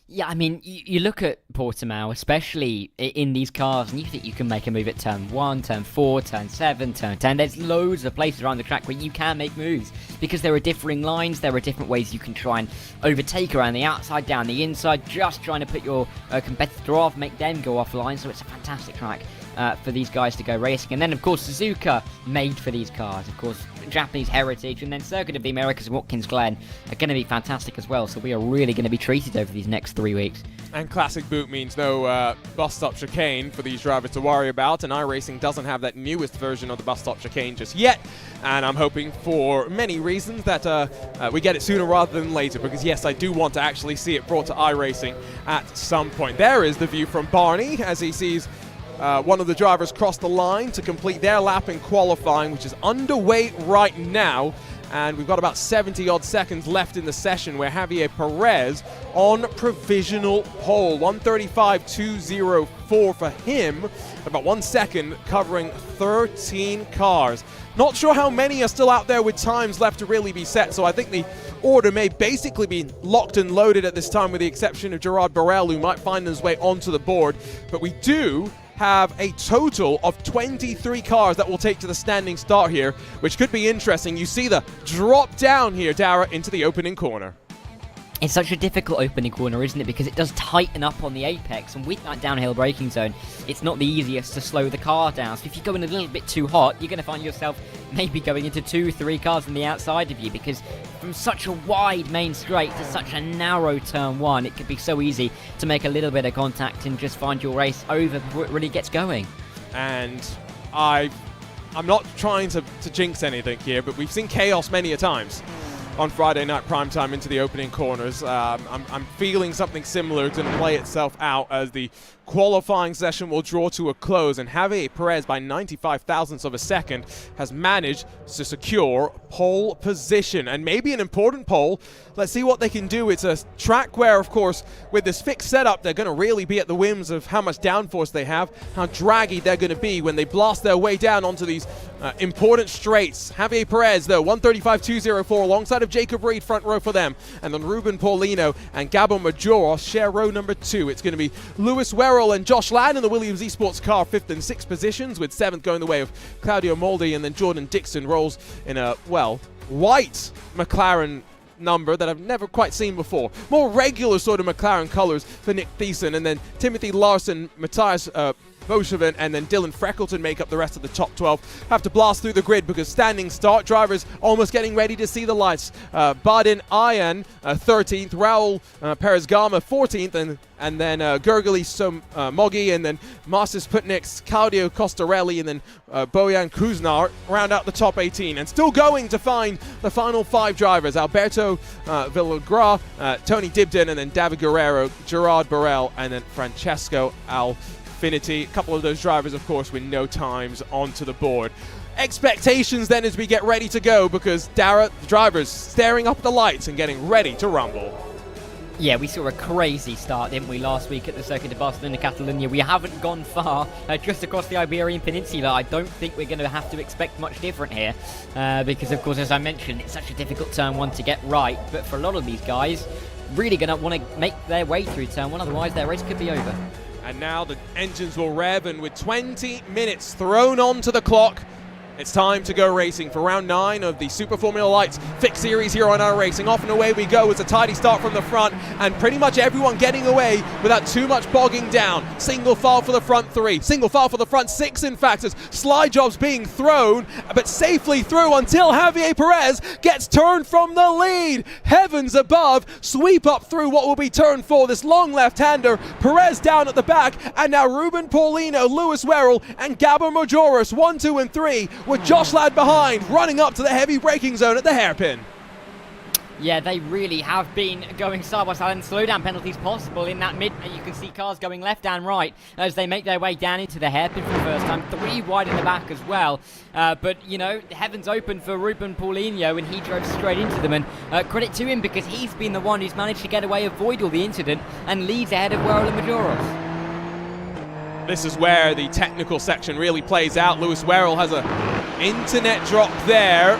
Yeah, I mean, you look at Portimao, especially in these cars, and you think you can make a move at turn 1, turn 4, turn 7, turn 10. There's loads of places around the track where you can make moves, because there are differing lines, there are different ways you can try and overtake around the outside, down the inside, just trying to put your competitor off, make them go offline. So it's a fantastic track for these guys to go racing. And then, of course, Suzuka made for these cars. Of course, Japanese heritage, and then Circuit of the Americas and Watkins Glen are going to be fantastic as well. So we are really going to be treated over these next 3 weeks. And Classic Boot means no bus stop chicane for these drivers to worry about, and iRacing doesn't have that newest version of the bus stop chicane just yet, and I'm hoping for many reasons that we get it sooner rather than later, because yes, I do want to actually see it brought to iRacing at some point. There is the view from Barney as he sees one of the drivers cross the line to complete their lap in qualifying, which is underway right now. And we've got about 70-odd seconds left in the session, where Javier Perez on provisional pole. 1:35.204 for him. About 1 second, covering 13 cars. Not sure how many are still out there with times left to really be set, so I think the order may basically be locked and loaded at this time, with the exception of Gerard Borel, who might find his way onto the board. But we do have a total of 23 cars that will take to the standing start here, which could be interesting. You see the drop down here, Dara, into the opening corner. It's such a difficult opening corner, isn't it? Because it does tighten up on the apex, and with that downhill braking zone, it's not the easiest to slow the car down. So if you go in a little bit too hot, you're going to find yourself maybe going into 2-3 cars on the outside of you, because from such a wide main straight to such a narrow turn 1, it could be so easy to make a little bit of contact and just find your race over before it really gets going. And I'm not trying to jinx anything here, but we've seen chaos many a times on Friday night primetime into the opening corners. I'm feeling something similar is going to play itself out as the qualifying session will draw to a close, and Javier Perez, by 95 thousandths of a second, has managed to secure pole position, and maybe an important pole. Let's see what they can do. It's a track where, of course, with this fixed setup, they're going to really be at the whims of how much downforce they have, how draggy they're going to be when they blast their way down onto these important straights. Javier Perez, though, 1:35.204 alongside of Jacob Reed, front row for them, and then Ruben Paulino and Gabo Majoro share row number 2. It's going to be Lewis Werrell and Josh Ladd in the Williams Esports car, 5th and 6th positions, with 7th going the way of Claudio Moldi, and then Jordan Dixon rolls in a, well, white McLaren number that I've never quite seen before. More regular sort of McLaren colors for Nick Thiessen, and then Timothy Larson, Matthias Boschevin, and then Dylan Freckleton make up the rest of the top 12. Have to blast through the grid because standing start drivers almost getting ready to see the lights. Badin Ayan, 13th, Raul Perez-Gama, 14th, and then Gergely Mogi, and then Marcis Putniks, Claudio Costarelli, and then Bojan Kuznar round out the top 18. And still going to find the final 5 drivers: Alberto Villagra, Tony Dibden, and then David Guerrero, Gerard Borel, and then Francesco Alfiniti. A couple of those drivers, of course, with no times onto the board. Expectations then as we get ready to go, because Dara, the drivers, staring up at the lights and getting ready to rumble. Yeah, we saw a crazy start, didn't we, last week at the Circuit de Barcelona, Catalonia. We haven't gone far, just across the Iberian Peninsula. I don't think we're going to have to expect much different here, because, of course, as I mentioned, it's such a difficult turn 1 to get right. But for a lot of these guys, really going to want to make their way through turn 1, otherwise their race could be over. And now the engines will rev, and with 20 minutes thrown onto the clock, it's time to go racing for round 9 of the Super Formula Lights fixed series here on our racing. Off and away we go. It's a tidy start from the front, and pretty much everyone getting away without too much bogging down. Single file for the front 3, single file for the front 6, in fact, as slide jobs being thrown, but safely through until Javier Perez gets turned from the lead. Heavens above, sweep up through what will be turn 4. This long left-hander, Perez down at the back, and now Ruben Paulino, Lewis Werrell, and Gabor Majoris 1, 2, and 3. With Josh Ladd behind, running up to the heavy braking zone at the hairpin. Yeah, they really have been going side by side, and slowdown penalties possible in that mid. You can see cars going left and right as they make their way down into the hairpin for the first time. 3 wide in the back as well. But, you know, heavens open for Ruben Paulino, and he drove straight into them. And credit to him, because he's been the one who's managed to get away, avoid all the incident, and leads ahead of Werrell and Majoros. This is where the technical section really plays out. Lewis Werrell has a internet drop there.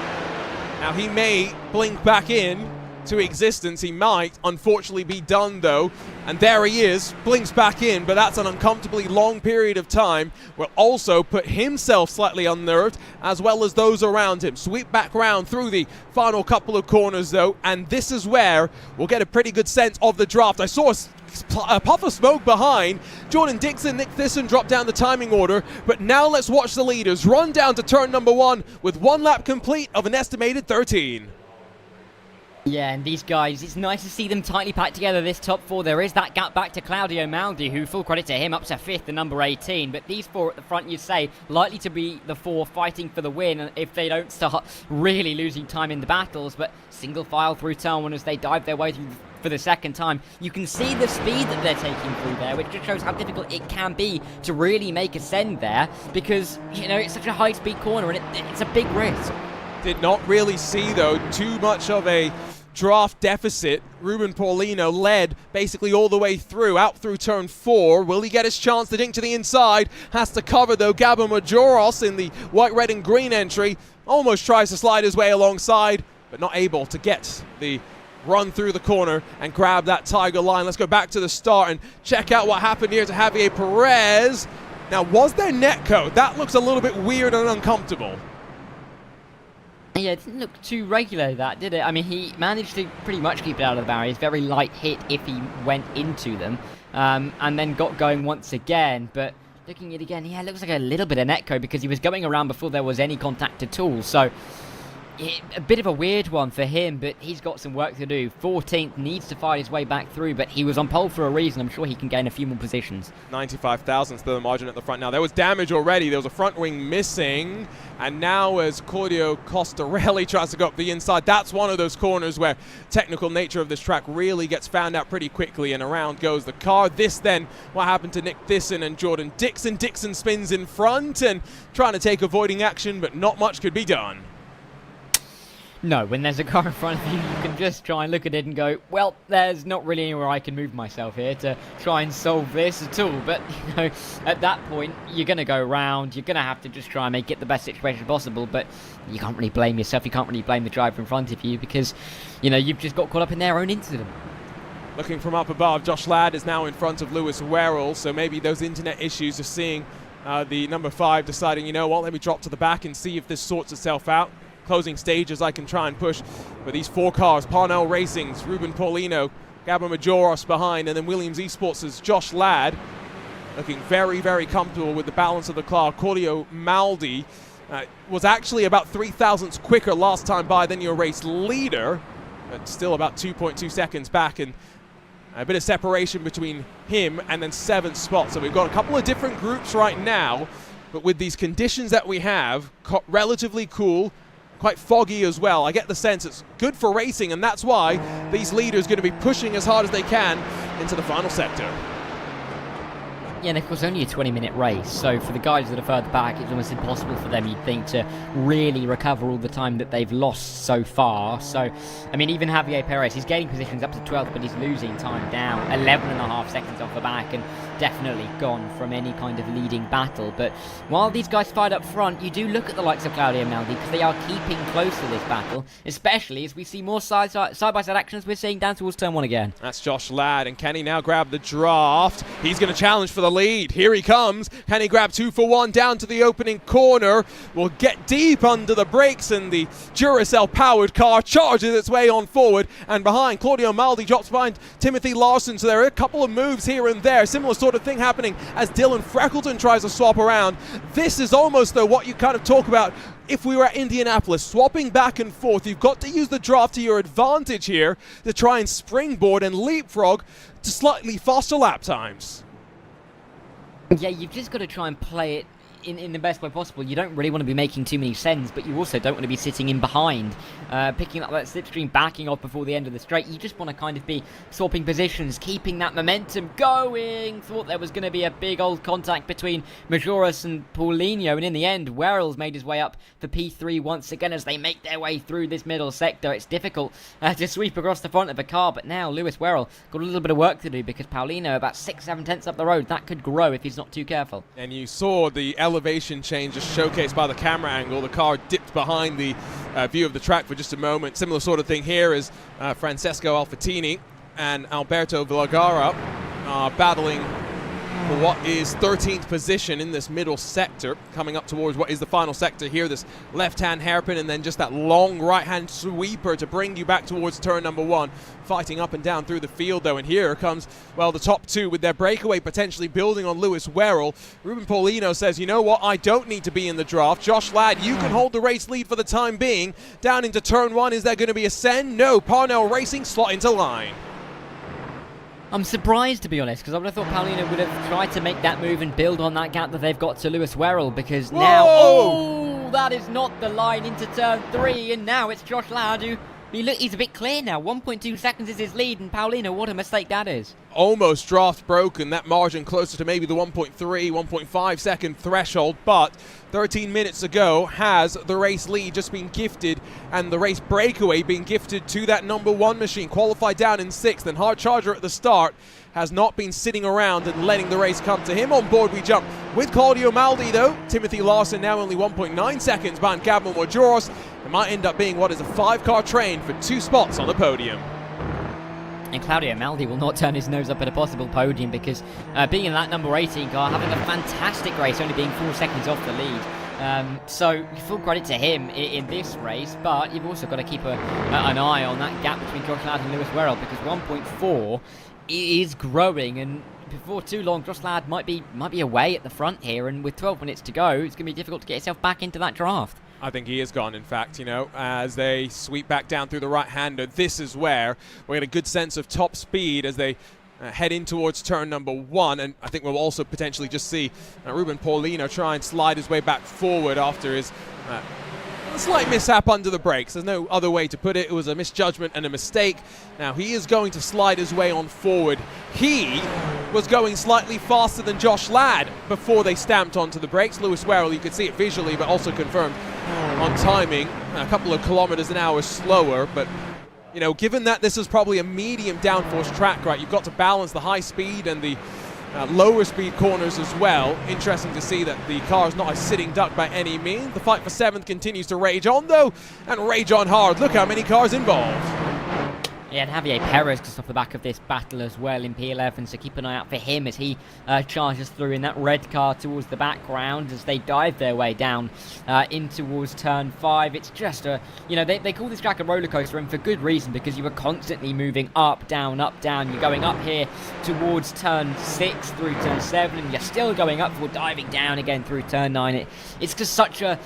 Now he may blink back in to existence. He might unfortunately be done though. And there he is, blinks back in, but that's an uncomfortably long period of time. Will also put himself slightly unnerved, as well as those around him. Sweep back round through the final couple of corners though, and this is where we'll get a pretty good sense of the draft. I saw a puff of smoke behind. Jordan Dixon, Nick Thyssen dropped down the timing order, but now let's watch the leaders run down to turn number 1 with 1 lap complete of an estimated 13. Yeah, and these guys, it's nice to see them tightly packed together, this top 4. There is that gap back to Claudio Maldi, who, full credit to him, up to 5th, the number 18. But these 4 at the front, you say, likely to be the 4 fighting for the win if they don't start really losing time in the battles. But single file through turn 1 as they dive their way through for the second time. You can see the speed that they're taking through there, which just shows how difficult it can be to really make a send there, because, you know, it's such a high-speed corner, and it's a big risk. Did not really see, though, too much of a draft deficit. Ruben Paulino led basically all the way through, out through turn 4. Will he get his chance to dink to the inside? Has to cover, though. Gabor Majoros in the white, red, and green entry almost tries to slide his way alongside, but not able to get the run through the corner and grab that tiger line. Let's go back to the start and check out what happened here to Javier Perez. Now, was there netcode? That looks a little bit weird and uncomfortable. Yeah, it didn't look too regular, that, did it? I mean, he managed to pretty much keep it out of the barriers. Very light hit if he went into them, and then got going once again. But looking at it again, yeah, it looks like a little bit of netcode, because he was going around before there was any contact at all. So a bit of a weird one for him, but he's got some work to do. 14th, needs to fight his way back through, but he was on pole for a reason. I'm sure he can gain a few more positions. 95,000th the margin at the front now. There was damage already. There was a front wing missing, and now as Claudio Costarelli tries to go up the inside, that's one of those corners where technical nature of this track really gets found out pretty quickly, and around goes the car. This then, what happened to Nick Thyssen and Jordan Dixon? Dixon spins in front and trying to take avoiding action, but not much could be done. No, when there's a car in front of you, you can just try and look at it and go, well, there's not really anywhere I can move myself here to try and solve this at all. But, you know, at that point, you're going to go around, you're going to have to just try and make it the best situation possible. But you can't really blame yourself, you can't really blame the driver in front of you, because, you know, you've just got caught up in their own incident. Looking from up above, Josh Ladd is now in front of Lewis Werrell, so maybe those internet issues are seeing the number 5 deciding, you know what, let me drop to the back and see if this sorts itself out. Closing stages I can try and push, but these 4 cars, Parnell Racing's Ruben Paulino, Gabor Majoros behind, and then Williams Esports' Josh Ladd, looking very, very comfortable with the balance of the car. Claudio Maldi was actually about 3,000ths quicker last time by than your race leader, but still about 2.2 seconds back, and a bit of separation between him and then 7th spot. So we've got a couple of different groups right now, but with these conditions that we have, relatively cool, quite foggy as well. I get the sense it's good for racing, and that's why these leaders are going to be pushing as hard as they can into the final sector. Yeah, and of course only a 20-minute race, so for the guys that are further back, it's almost impossible for them, you'd think, to really recover all the time that they've lost so far. So, I mean, even Javier Perez, he's gaining positions up to 12th, but he's losing time down, 11.5 seconds off the back, and definitely gone from any kind of leading battle. But while these guys fight up front, you do look at the likes of Claudio Maldi, because they are keeping close to this battle, especially as we see more side-by-side actions we're seeing down towards turn 1 again. That's Josh Ladd, and can he now grab the draft? He's going to challenge for the lead. Here he comes. Can he grab 2 for 1 down to the opening corner? Will get deep under the brakes, and the Duracell powered car charges its way on forward. And behind, Claudio Maldi drops behind Timothy Larson. So there are a couple of moves here and there. Similar sort of thing happening as Dylan Freckleton tries to swap around. This is almost, though, what you kind of talk about if we were at Indianapolis, swapping back and forth. You've got to use the draft to your advantage here to try and springboard and leapfrog to slightly faster lap times. Yeah, you've just got to try and play it in the best way possible. You don't really want to be making too many sends, but you also don't want to be sitting in behind, picking up that slipstream, backing off before the end of the straight. You just want to kind of be swapping positions, keeping that momentum going. Thought there was going to be a big old contact between Majoris and Paulinho, and in the end, Werrell's made his way up for P3 once again as they make their way through this middle sector. It's difficult to sweep across the front of the car, but now Lewis Werrell got a little bit of work to do because Paulinho about 6-7 tenths up the road. That could grow if he's not too careful. And you saw the elevation change just showcased by the camera angle. The car dipped behind the view of the track for just a moment. Similar sort of thing here as Francesco Alfatini and Alberto Villagara are battling for what is 13th position in this middle sector, coming up towards what is the final sector here. This left-hand hairpin and then just that long right-hand sweeper to bring you back towards turn number 1. Fighting up and down through the field, though, and here comes, well, the top 2 with their breakaway potentially building on Lewis Werrell. Ruben Paulino says, you know what, I don't need to be in the draft. Josh Ladd, you can hold the race lead for the time being. Down into turn 1, is there going to be a send? No, Parnell Racing slot into line. I'm surprised, to be honest, because I would have thought Paulinho would have tried to make that move and build on that gap that they've got to Lewis Werrell, because now... Oh, that is not the line into turn 3, and now it's Josh Ladd who... He's a bit clear now. 1.2 seconds is his lead, and Paulinho, what a mistake that is. Almost draft broken, that margin closer to maybe the 1.3, 1.5 second threshold, but 13 minutes ago has the race lead just been gifted and the race breakaway being gifted to that number 1 machine, qualified down in 6th, and Hard Charger at the start has not been sitting around and letting the race come to him. On board we jump with Claudio Maldi, though. Timothy Larson now only 1.9 seconds behind Gabon Majoros. It might end up being what is a 5-car train for 2 spots on the podium. And Claudio Maldi will not turn his nose up at a possible podium because being in that number 18 car, having a fantastic race, only being 4 seconds off the lead. So full credit to him in this race, but you've also got to keep an eye on that gap between Josh Ladd and Lewis Werrell, because 1.4 is growing, and before too long Josh Ladd might be away at the front here, and with 12 minutes to go, it's going to be difficult to get yourself back into that draft. I think he is gone, in fact, you know, as they sweep back down through the right-hander. This is where we get a good sense of top speed as they head in towards turn number 1, and I think we'll also potentially just see Ruben Paulino try and slide his way back forward after his slight mishap under the brakes. There's no other way to put it. It was a misjudgment and a mistake. Now he is going to slide his way on forward. He was going slightly faster than Josh Ladd before they stamped onto the brakes. Lewis Werrell, you could see it visually, but also confirmed on timing, a couple of kilometers an hour slower. But you know, given that this is probably a medium downforce track, right, you've got to balance the high speed and the lower speed corners as well. Interesting to see that the car is not a sitting duck by any means. The fight for 7th continues to rage on, though, and rage on hard. Look how many cars involved. Yeah, and Javier Perez just off the back of this battle as well in P11, so keep an eye out for him as he charges through in that red car towards the background as they dive their way down in towards turn 5. It's just a, you know, they call this track a roller coaster, and for good reason, because you were constantly moving up, down, you're going up here towards turn 6 through turn 7, and you're still going up before diving down again through turn 9. It's just such a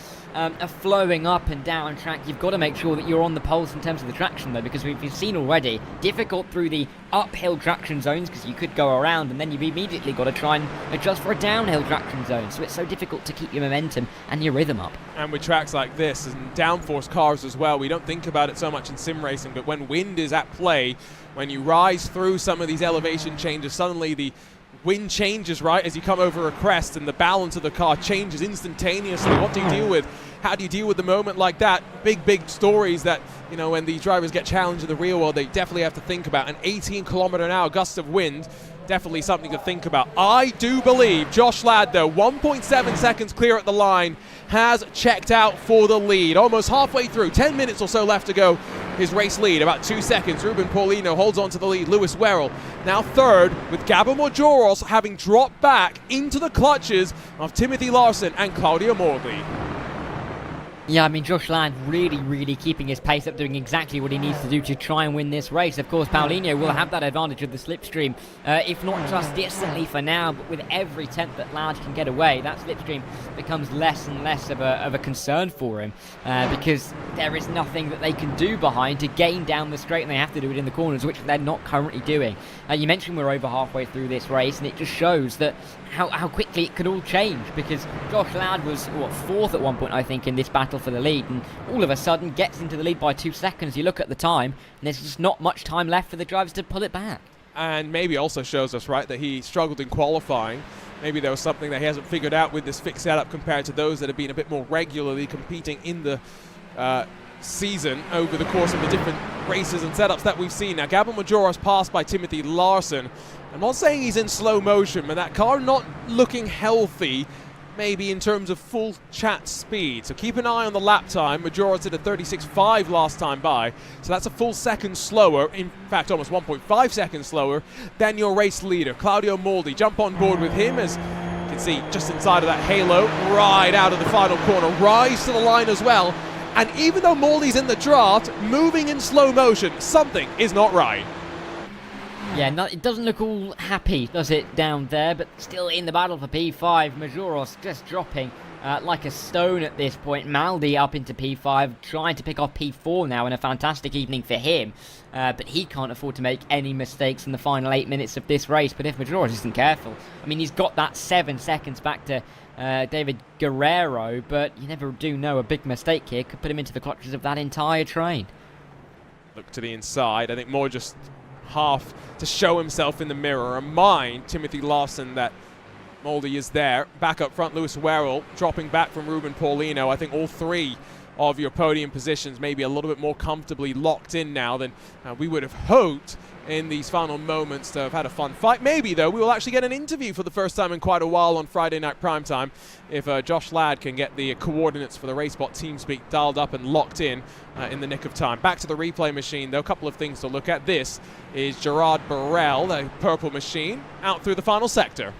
flowing up and down track. You've got to make sure that you're on the pulse in terms of the traction, though, because we've seen already, difficult through the uphill traction zones because you could go around, and then you've immediately got to try and adjust for a downhill traction zone, so it's so difficult to keep your momentum and your rhythm up. And with tracks like this and downforce cars as well, we don't think about it so much in sim racing, but when wind is at play, when you rise through some of these elevation changes, suddenly the wind changes, right, as you come over a crest, and the balance of the car changes instantaneously. What do you deal with? How do you deal with the moment like that? Big stories that, you know, when these drivers get challenged in the real world, they definitely have to think about. An 18-kilometer-an-hour gust of wind, definitely something to think about. I do believe Josh Ladd, though, 1.7 seconds clear at the line, has checked out for the lead. Almost halfway through, 10 minutes or so left to go. His race lead, about 2 seconds. Ruben Paulino holds on to the lead. Lewis Werrell now third, with Gabo Majoros having dropped back into the clutches of Timothy Larson and Claudio Morley. Yeah, I mean, Josh Ladd really keeping his pace up, doing exactly what he needs to do to try and win this race. Of course, Paulinho will have that advantage of the slipstream, if not just distantly for now, but with every tenth that Ladd can get away, that slipstream becomes less and less of a concern for him, because there is nothing that they can do behind to gain down the straight, and they have to do it in the corners, which they're not currently doing. You mentioned we're over halfway through this race, and it just shows that how quickly it could all change, because Josh Ladd was, fourth at one point, I think, in this battle for the lead, and all of a sudden gets into the lead by 2 seconds. You look at the time, and there's just not much time left for the drivers to pull it back. And maybe also shows us, right, that he struggled in qualifying. Maybe there was something that he hasn't figured out with this fixed setup compared to those that have been a bit more regularly competing in the season over the course of the different races and setups that we've seen. Now, Gabo Majoros passed by Timothy Larson. I'm not saying he's in slow motion, but that car not looking healthy, maybe in terms of full chat speed. So keep an eye on the lap time. Majoros did a 36.5 last time by, so that's a full second slower, in fact almost 1.5 seconds slower than your race leader, Claudio Morley. Jump on board with him, as you can see just inside of that halo, right out of the final corner, rise to the line as well. And even though Morley's in the draft, moving in slow motion, something is not right. Yeah, it doesn't look all happy, does it, down there, but still in the battle for P5. Majoros just dropping like a stone at this point. Maldi up into P5, trying to pick off P4 now, in a fantastic evening for him. But he can't afford to make any mistakes in the final 8 minutes of this race. But if Majoros isn't careful, I mean, he's got that 7 seconds back to David Guerrero, but you never do know, a big mistake here could put him into the clutches of that entire train. Look to the inside, I think more just half to show himself in the mirror and mind Timothy Larson that Moldy is there. Back up front, Lewis Werrell dropping back from Ruben Paulino. I think all three of your podium positions maybe a little bit more comfortably locked in now than we would have hoped in these final moments to have had a fun fight. Maybe, though, we will actually get an interview for the first time in quite a while on Friday Night Primetime if Josh Ladd can get the coordinates for the RaceSpot TeamSpeak dialed up and locked in the nick of time. Back to the replay machine, though, a couple of things to look at. This is Gerard Burrell, the purple machine, out through the final sector.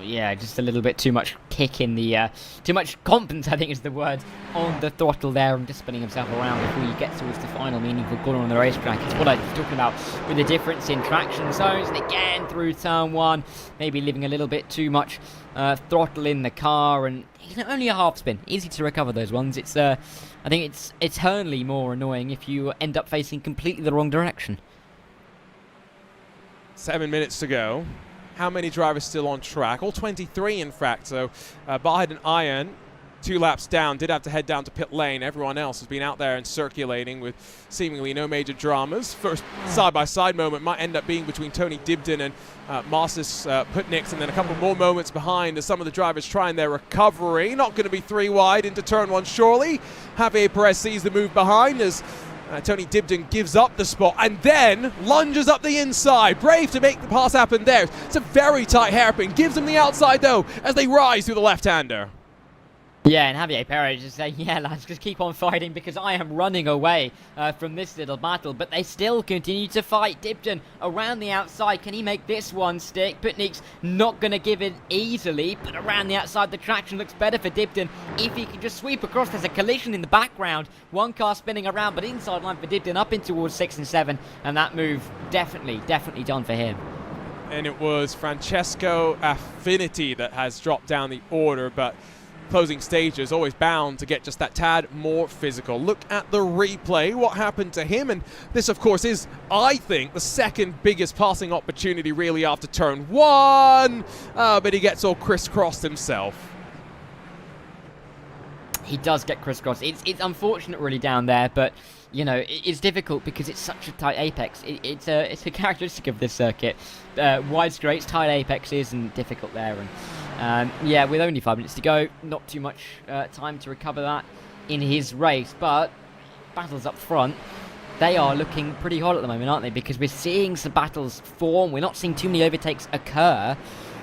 Yeah, just a little bit too much kick in the, too much confidence, I think is the word, on the throttle there, and just spinning himself around before he gets towards the final meaningful corner on the racetrack. It's what I was talking about with the difference in traction zones, and again through turn one, maybe leaving a little bit too much throttle in the car, and only a half spin. Easy to recover those ones. It's, I think it's eternally more annoying if you end up facing completely the wrong direction. 7 minutes to go. How many drivers still on track? All 23, in fact. So Bahad and Iron, 2 laps down, did have to head down to pit lane. Everyone else has been out there and circulating with seemingly no major dramas. First side-by-side moment might end up being between Tony Dibden and Marcis Putniks, and then a couple more moments behind as some of the drivers trying their recovery. Not going to be 3 wide into turn 1, surely. Javier Perez sees the move behind as Tony Dibden gives up the spot and then lunges up the inside. Brave to make the pass happen there. It's a very tight hairpin. Gives him the outside, though, as they rise through the left-hander. Yeah, and Javier Perez just saying, yeah, lads, just keep on fighting because I am running away from this little battle. But they still continue to fight. Dibden around the outside. Can he make this one stick? Putnik's not going to give it easily, but around the outside, the traction looks better for Dibden. If he can just sweep across, there's a collision in the background. One car spinning around, but inside line for Dibden, up in towards 6 and 7. And that move definitely done for him. And it was Francesco Affinity that has dropped down the order, but closing stages always bound to get just that tad more physical. Look at the replay, what happened to him, and this of course is, I think, the second biggest passing opportunity really after turn 1, but he gets all crisscrossed himself. He does get crisscrossed. It's unfortunate really down there, but you know it's difficult because it's such a tight apex. It's a characteristic of this circuit. Wide straights, tight apexes, and difficult there. And yeah, with only 5 minutes to go, not too much time to recover that in his race. But battles up front, they are looking pretty hot at the moment, aren't they? Because we're seeing some battles form. We're not seeing too many overtakes occur.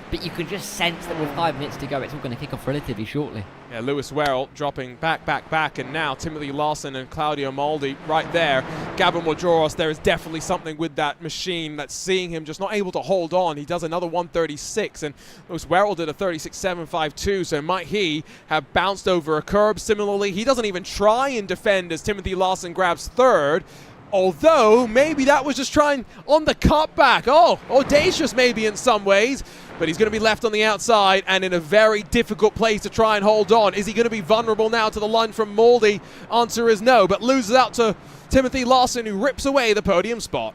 But you can just sense that with 5 minutes to go, it's all going to kick off relatively shortly. Yeah, Lewis Werrell dropping back, and now Timothy Lawson and Claudio Maldi right there. Gabon Mojoros, there is definitely something with that machine that's seeing him just not able to hold on. He does another 136, and Lewis Werrell did a 36.752, so might he have bounced over a curb similarly? He doesn't even try and defend as Timothy Lawson grabs third. Although, maybe that was just trying on the cutback. Oh, audacious maybe in some ways. But he's going to be left on the outside and in a very difficult place to try and hold on. Is he going to be vulnerable now to the line from Maldi? Answer is no, but loses out to Timothy Lawson, who rips away the podium spot.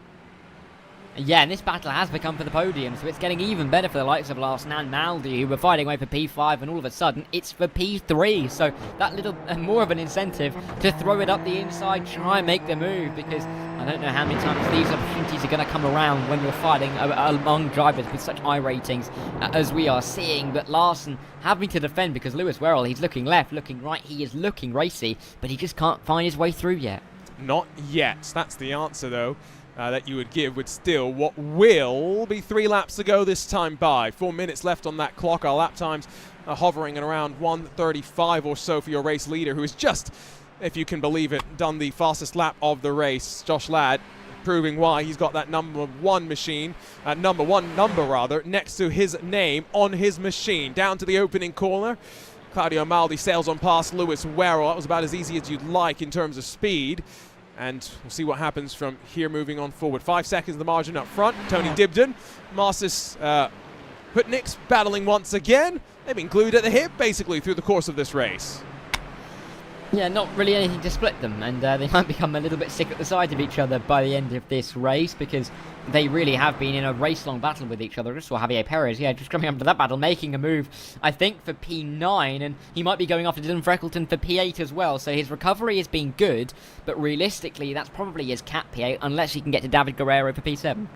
Yeah, and this battle has become for the podium, so it's getting even better for the likes of Larson and Maldi, who were fighting away for P5, and all of a sudden, it's for P3. So that little more of an incentive to throw it up the inside, try and make the move, because I don't know how many times these opportunities are going to come around when you're fighting among drivers with such high ratings as we are seeing. But Larson having to defend because Lewis Werrell, he's looking left, looking right, he is looking racy, but he just can't find his way through yet. Not yet. That's the answer, though. That you would give with still what will be 3 laps to go this time by. 4 minutes left on that clock. Our lap times are hovering at around 1:35 or so for your race leader, who has just, if you can believe it, done the fastest lap of the race. Josh Ladd proving why he's got that number one number next to his name on his machine. Down to the opening corner. Claudio Maldi sails on past Lewis Werrell. That was about as easy as you'd like in terms of speed. And we'll see what happens from here moving on forward. 5 seconds the margin up front. Tony Dibden, Marcis Putniks battling once again. They've been glued at the hip basically through the course of this race. Yeah, not really anything to split them, and they might become a little bit sick at the sight of each other by the end of this race, because they really have been in a race-long battle with each other. Just saw Javier Perez, yeah, just coming up to that battle, making a move, I think, for P9, and he might be going after Dylan Freckleton for P8 as well, so his recovery has been good, but realistically, that's probably his cap P8, unless he can get to David Guerrero for P7.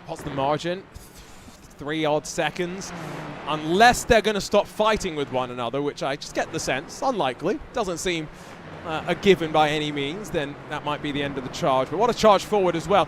What's the margin? 3 odd seconds. Unless they're going to stop fighting with one another, which I just get the sense, unlikely. Doesn't seem a given by any means, then that might be the end of the charge. But what a charge forward as well.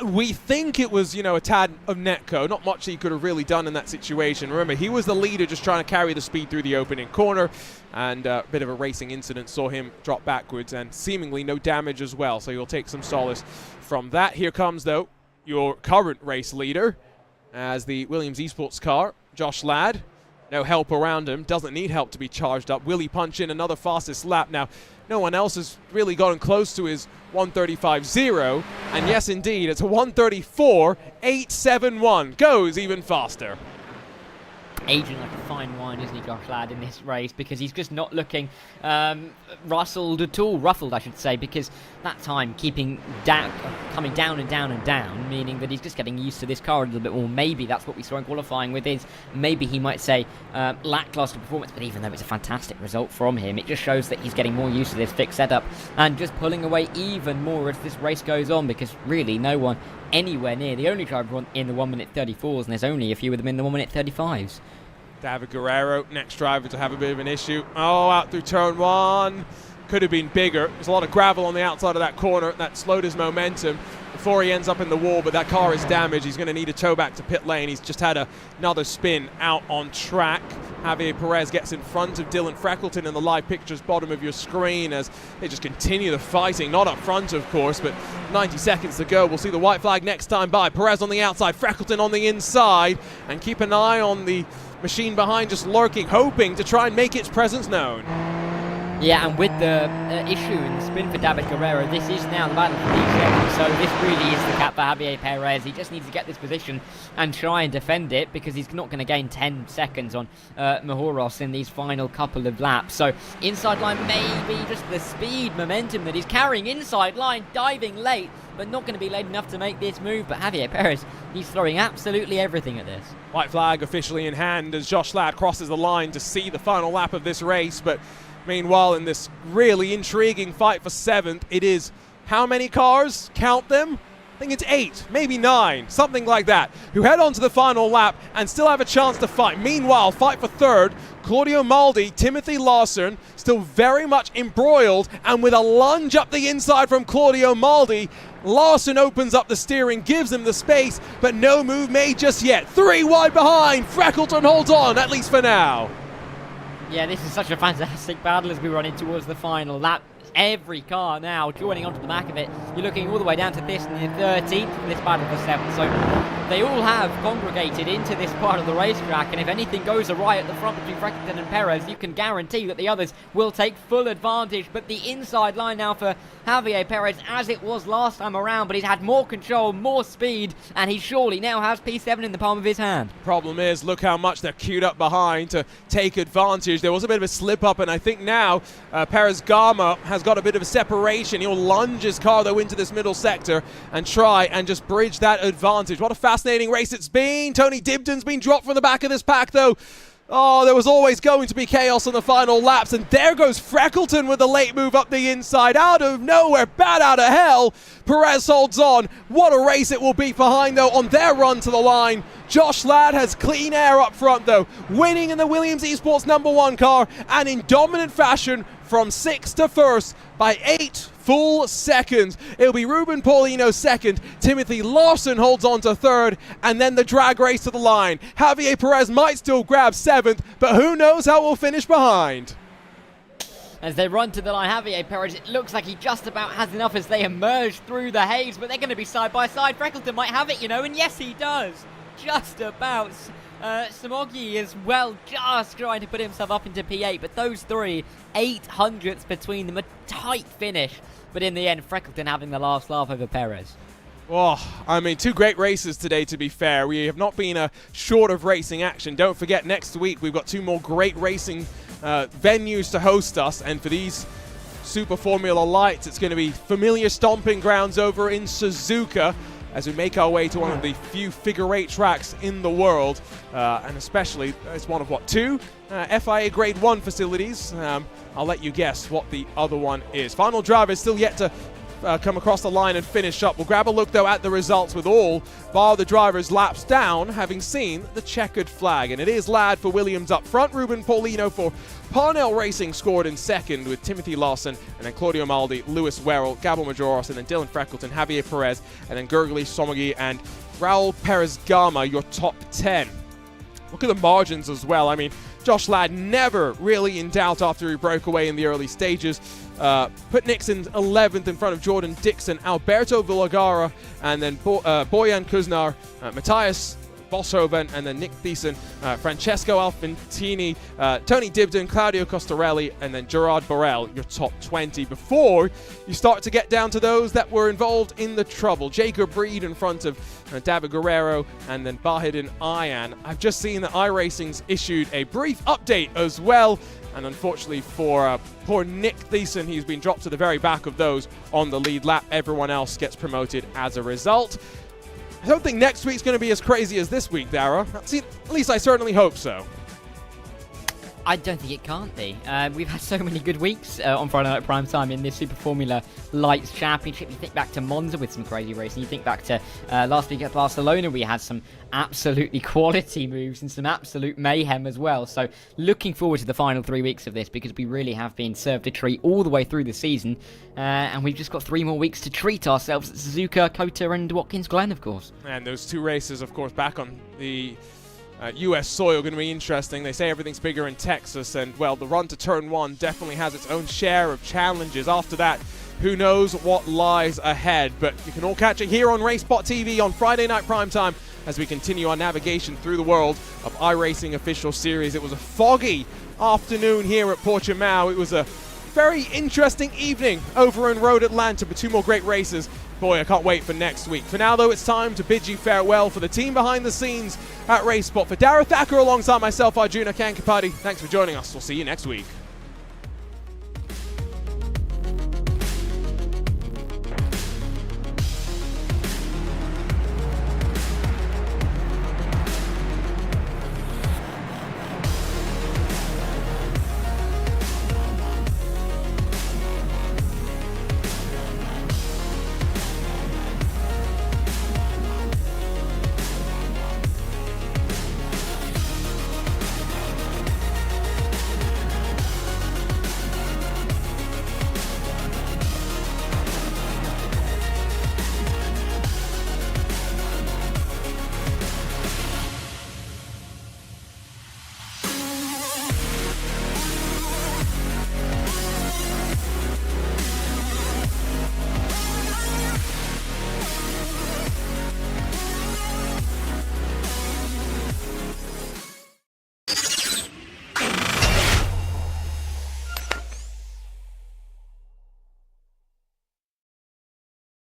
We think it was, you know, a tad of Netco. Not much he could have really done in that situation. Remember, he was the leader just trying to carry the speed through the opening corner, and a bit of a racing incident saw him drop backwards, and seemingly no damage as well. So you'll take some solace from that. Here comes, though, your current race leader, as the Williams Esports car, Josh Ladd. No help around him, doesn't need help to be charged up. Will he punch in another fastest lap? Now, no one else has really gotten close to his 1:35.0, and yes, indeed, it's a 1:34.871. Goes even faster. Aging like a fine wine, isn't he, Josh Ladd, in this race, because he's just not looking ruffled at all, I should say, because that time coming down and down and down, meaning that he's just getting used to this car a little bit more. Maybe that's what we saw in qualifying with his, maybe he might say, lackluster performance, but even though it's a fantastic result from him, it just shows that he's getting more used to this fixed setup and just pulling away even more as this race goes on, because really no one anywhere near the only driver in the 1:34s, and there's only a few of them in the 1:35s. David Guerrero, next driver to have a bit of an issue. Oh, out through turn 1. Could have been bigger. There's a lot of gravel on the outside of that corner. That slowed his momentum before he ends up in the wall, but that car is damaged. He's going to need a tow back to pit lane. He's just had another spin out on track. Javier Perez gets in front of Dylan Freckleton in the live pictures bottom of your screen as they just continue the fighting. Not up front, of course, but 90 seconds to go. We'll see the white flag next time by. Perez on the outside, Freckleton on the inside, and keep an eye on the machine behind, just lurking, hoping to try and make its presence known. Yeah, and with the issue in the spin for David Guerrero, this is now the battle for P7, so this really is the cap for Javier Perez. He just needs to get this position and try and defend it, because he's not going to gain 10 seconds on Mojoros in these final couple of laps. So inside line, maybe just the speed momentum that he's carrying inside line, diving late, but not going to be late enough to make this move. But Javier Perez, he's throwing absolutely everything at this. White flag officially in hand as Josh Ladd crosses the line to see the final lap of this race, but Meanwhile, in this really intriguing fight for 7th, it is how many cars? Count them. I think it's 8, maybe 9, something like that, who head on to the final lap and still have a chance to fight. Meanwhile, fight for 3rd, Claudio Maldi, Timothy Lawson, still very much embroiled, and with a lunge up the inside from Claudio Maldi, Lawson opens up the steering, gives him the space, but no move made just yet. 3 wide behind, Freckleton holds on, at least for now. Yeah, this is such a fantastic battle as we run in towards the final lap. Every car now joining onto the back of it. You're looking all the way down to this and the 13th from this battle for 7th. So they all have congregated into this part of the racetrack, and if anything goes awry at the front between Freckleton and Perez, you can guarantee that the others will take full advantage. But the inside line now for Javier Perez, as it was last time around, but he's had more control, more speed, and he surely now has P7 in the palm of his hand. Problem is, look how much they're queued up behind to take advantage. There was a bit of a slip up, and I think now Perez Gama has got a bit of a separation. He'll lunge his car though into this middle sector and try and just bridge that advantage. What a fascinating race it's been. Tony Dibden's been dropped from the back of this pack though. Oh, there was always going to be chaos on the final laps, and there goes Freckleton with a late move up the inside. Out of nowhere, bat out of hell. Perez holds on. What a race it will be behind, though, on their run to the line. Josh Ladd has clean air up front, though, winning in the Williams Esports #1 car, and in dominant fashion from 6th to 1st by 8 full seconds. It'll be Ruben Paulino 2nd, Timothy Lawson holds on to 3rd, and then the drag race to the line. Javier Perez might still grab 7th, but who knows how we'll finish behind. As they run to the line, Javier Perez, it looks like he just about has enough as they emerge through the haze, but they're going to be side by side. Freckleton might have it, you know, and yes, he does. Just about. Samogi as well, just trying to put himself up into P8, but those 3, 800ths between them, a tight finish. But in the end, Freckleton having the last laugh over Perez. Oh, I mean, 2 great races today, to be fair. We have not been short of racing action. Don't forget, next week we've got 2 more great racing venues to host us, and for these Super Formula Lights, it's going to be familiar stomping grounds over in Suzuka, as we make our way to one of the few figure-8 tracks in the world, and especially, it's one of, 2 FIA Grade 1 facilities. I'll let you guess what the other one is. Final driver is still yet to come across the line and finish up. We'll grab a look, though, at the results with all bar the drivers laps down, having seen the checkered flag. And it is Ladd for Williams up front, Ruben Paulino for Parnell Racing scored in 2nd with Timothy Lawson, and then Claudio Maldi, Lewis Werrell, Gabo Majoros, and then Dylan Freckleton, Javier Perez, and then Gergely Somogi and Raul Perez Gama, your top 10. Look at the margins as well. I mean, Josh Ladd never really in doubt after he broke away in the early stages. Put Nixon 11th in front of Jordan Dixon, Alberto Villagara, and then Bojan Kuznar, Matthias Boshoven, and then Nick Thiessen, Francesco Alfantini, Tony Dibden, Claudio Costarelli, and then Gerard Borrell, your top 20, before you start to get down to those that were involved in the trouble. Jacob Reed in front of David Guerrero, and then Bahidin Ayan. I've just seen that iRacing's issued a brief update as well, and unfortunately for poor Nick Thiessen, he's been dropped to the very back of those on the lead lap. Everyone else gets promoted as a result. I don't think next week's going to be as crazy as this week, Dara. At least I certainly hope so. I don't think it can't be. We've had so many good weeks on Friday Night Primetime in this Super Formula Lights Championship. You think back to Monza with some crazy racing. You think back to last week at Barcelona, we had some absolutely quality moves and some absolute mayhem as well. So looking forward to the final 3 weeks of this, because we really have been served a treat all the way through the season. And we've just got 3 more weeks to treat ourselves at Suzuka, Kota and Watkins Glen, of course. And those 2 races, of course, back on the US soil, going to be interesting. They say everything's bigger in Texas, and well, the run to turn 1 definitely has its own share of challenges. After that, who knows what lies ahead, but you can all catch it here on RaceSpotTV on Friday Night Primetime as we continue our navigation through the world of iRacing Official Series. It was a foggy afternoon here at Portimao. It was a very interesting evening over in Road Atlanta, but 2 more great races. Boy, I can't wait for next week. For now, though, it's time to bid you farewell. For the team behind the scenes at RaceSpot, for Dara Thacker alongside myself, Arjuna Kankapati, thanks for joining us. We'll see you next week.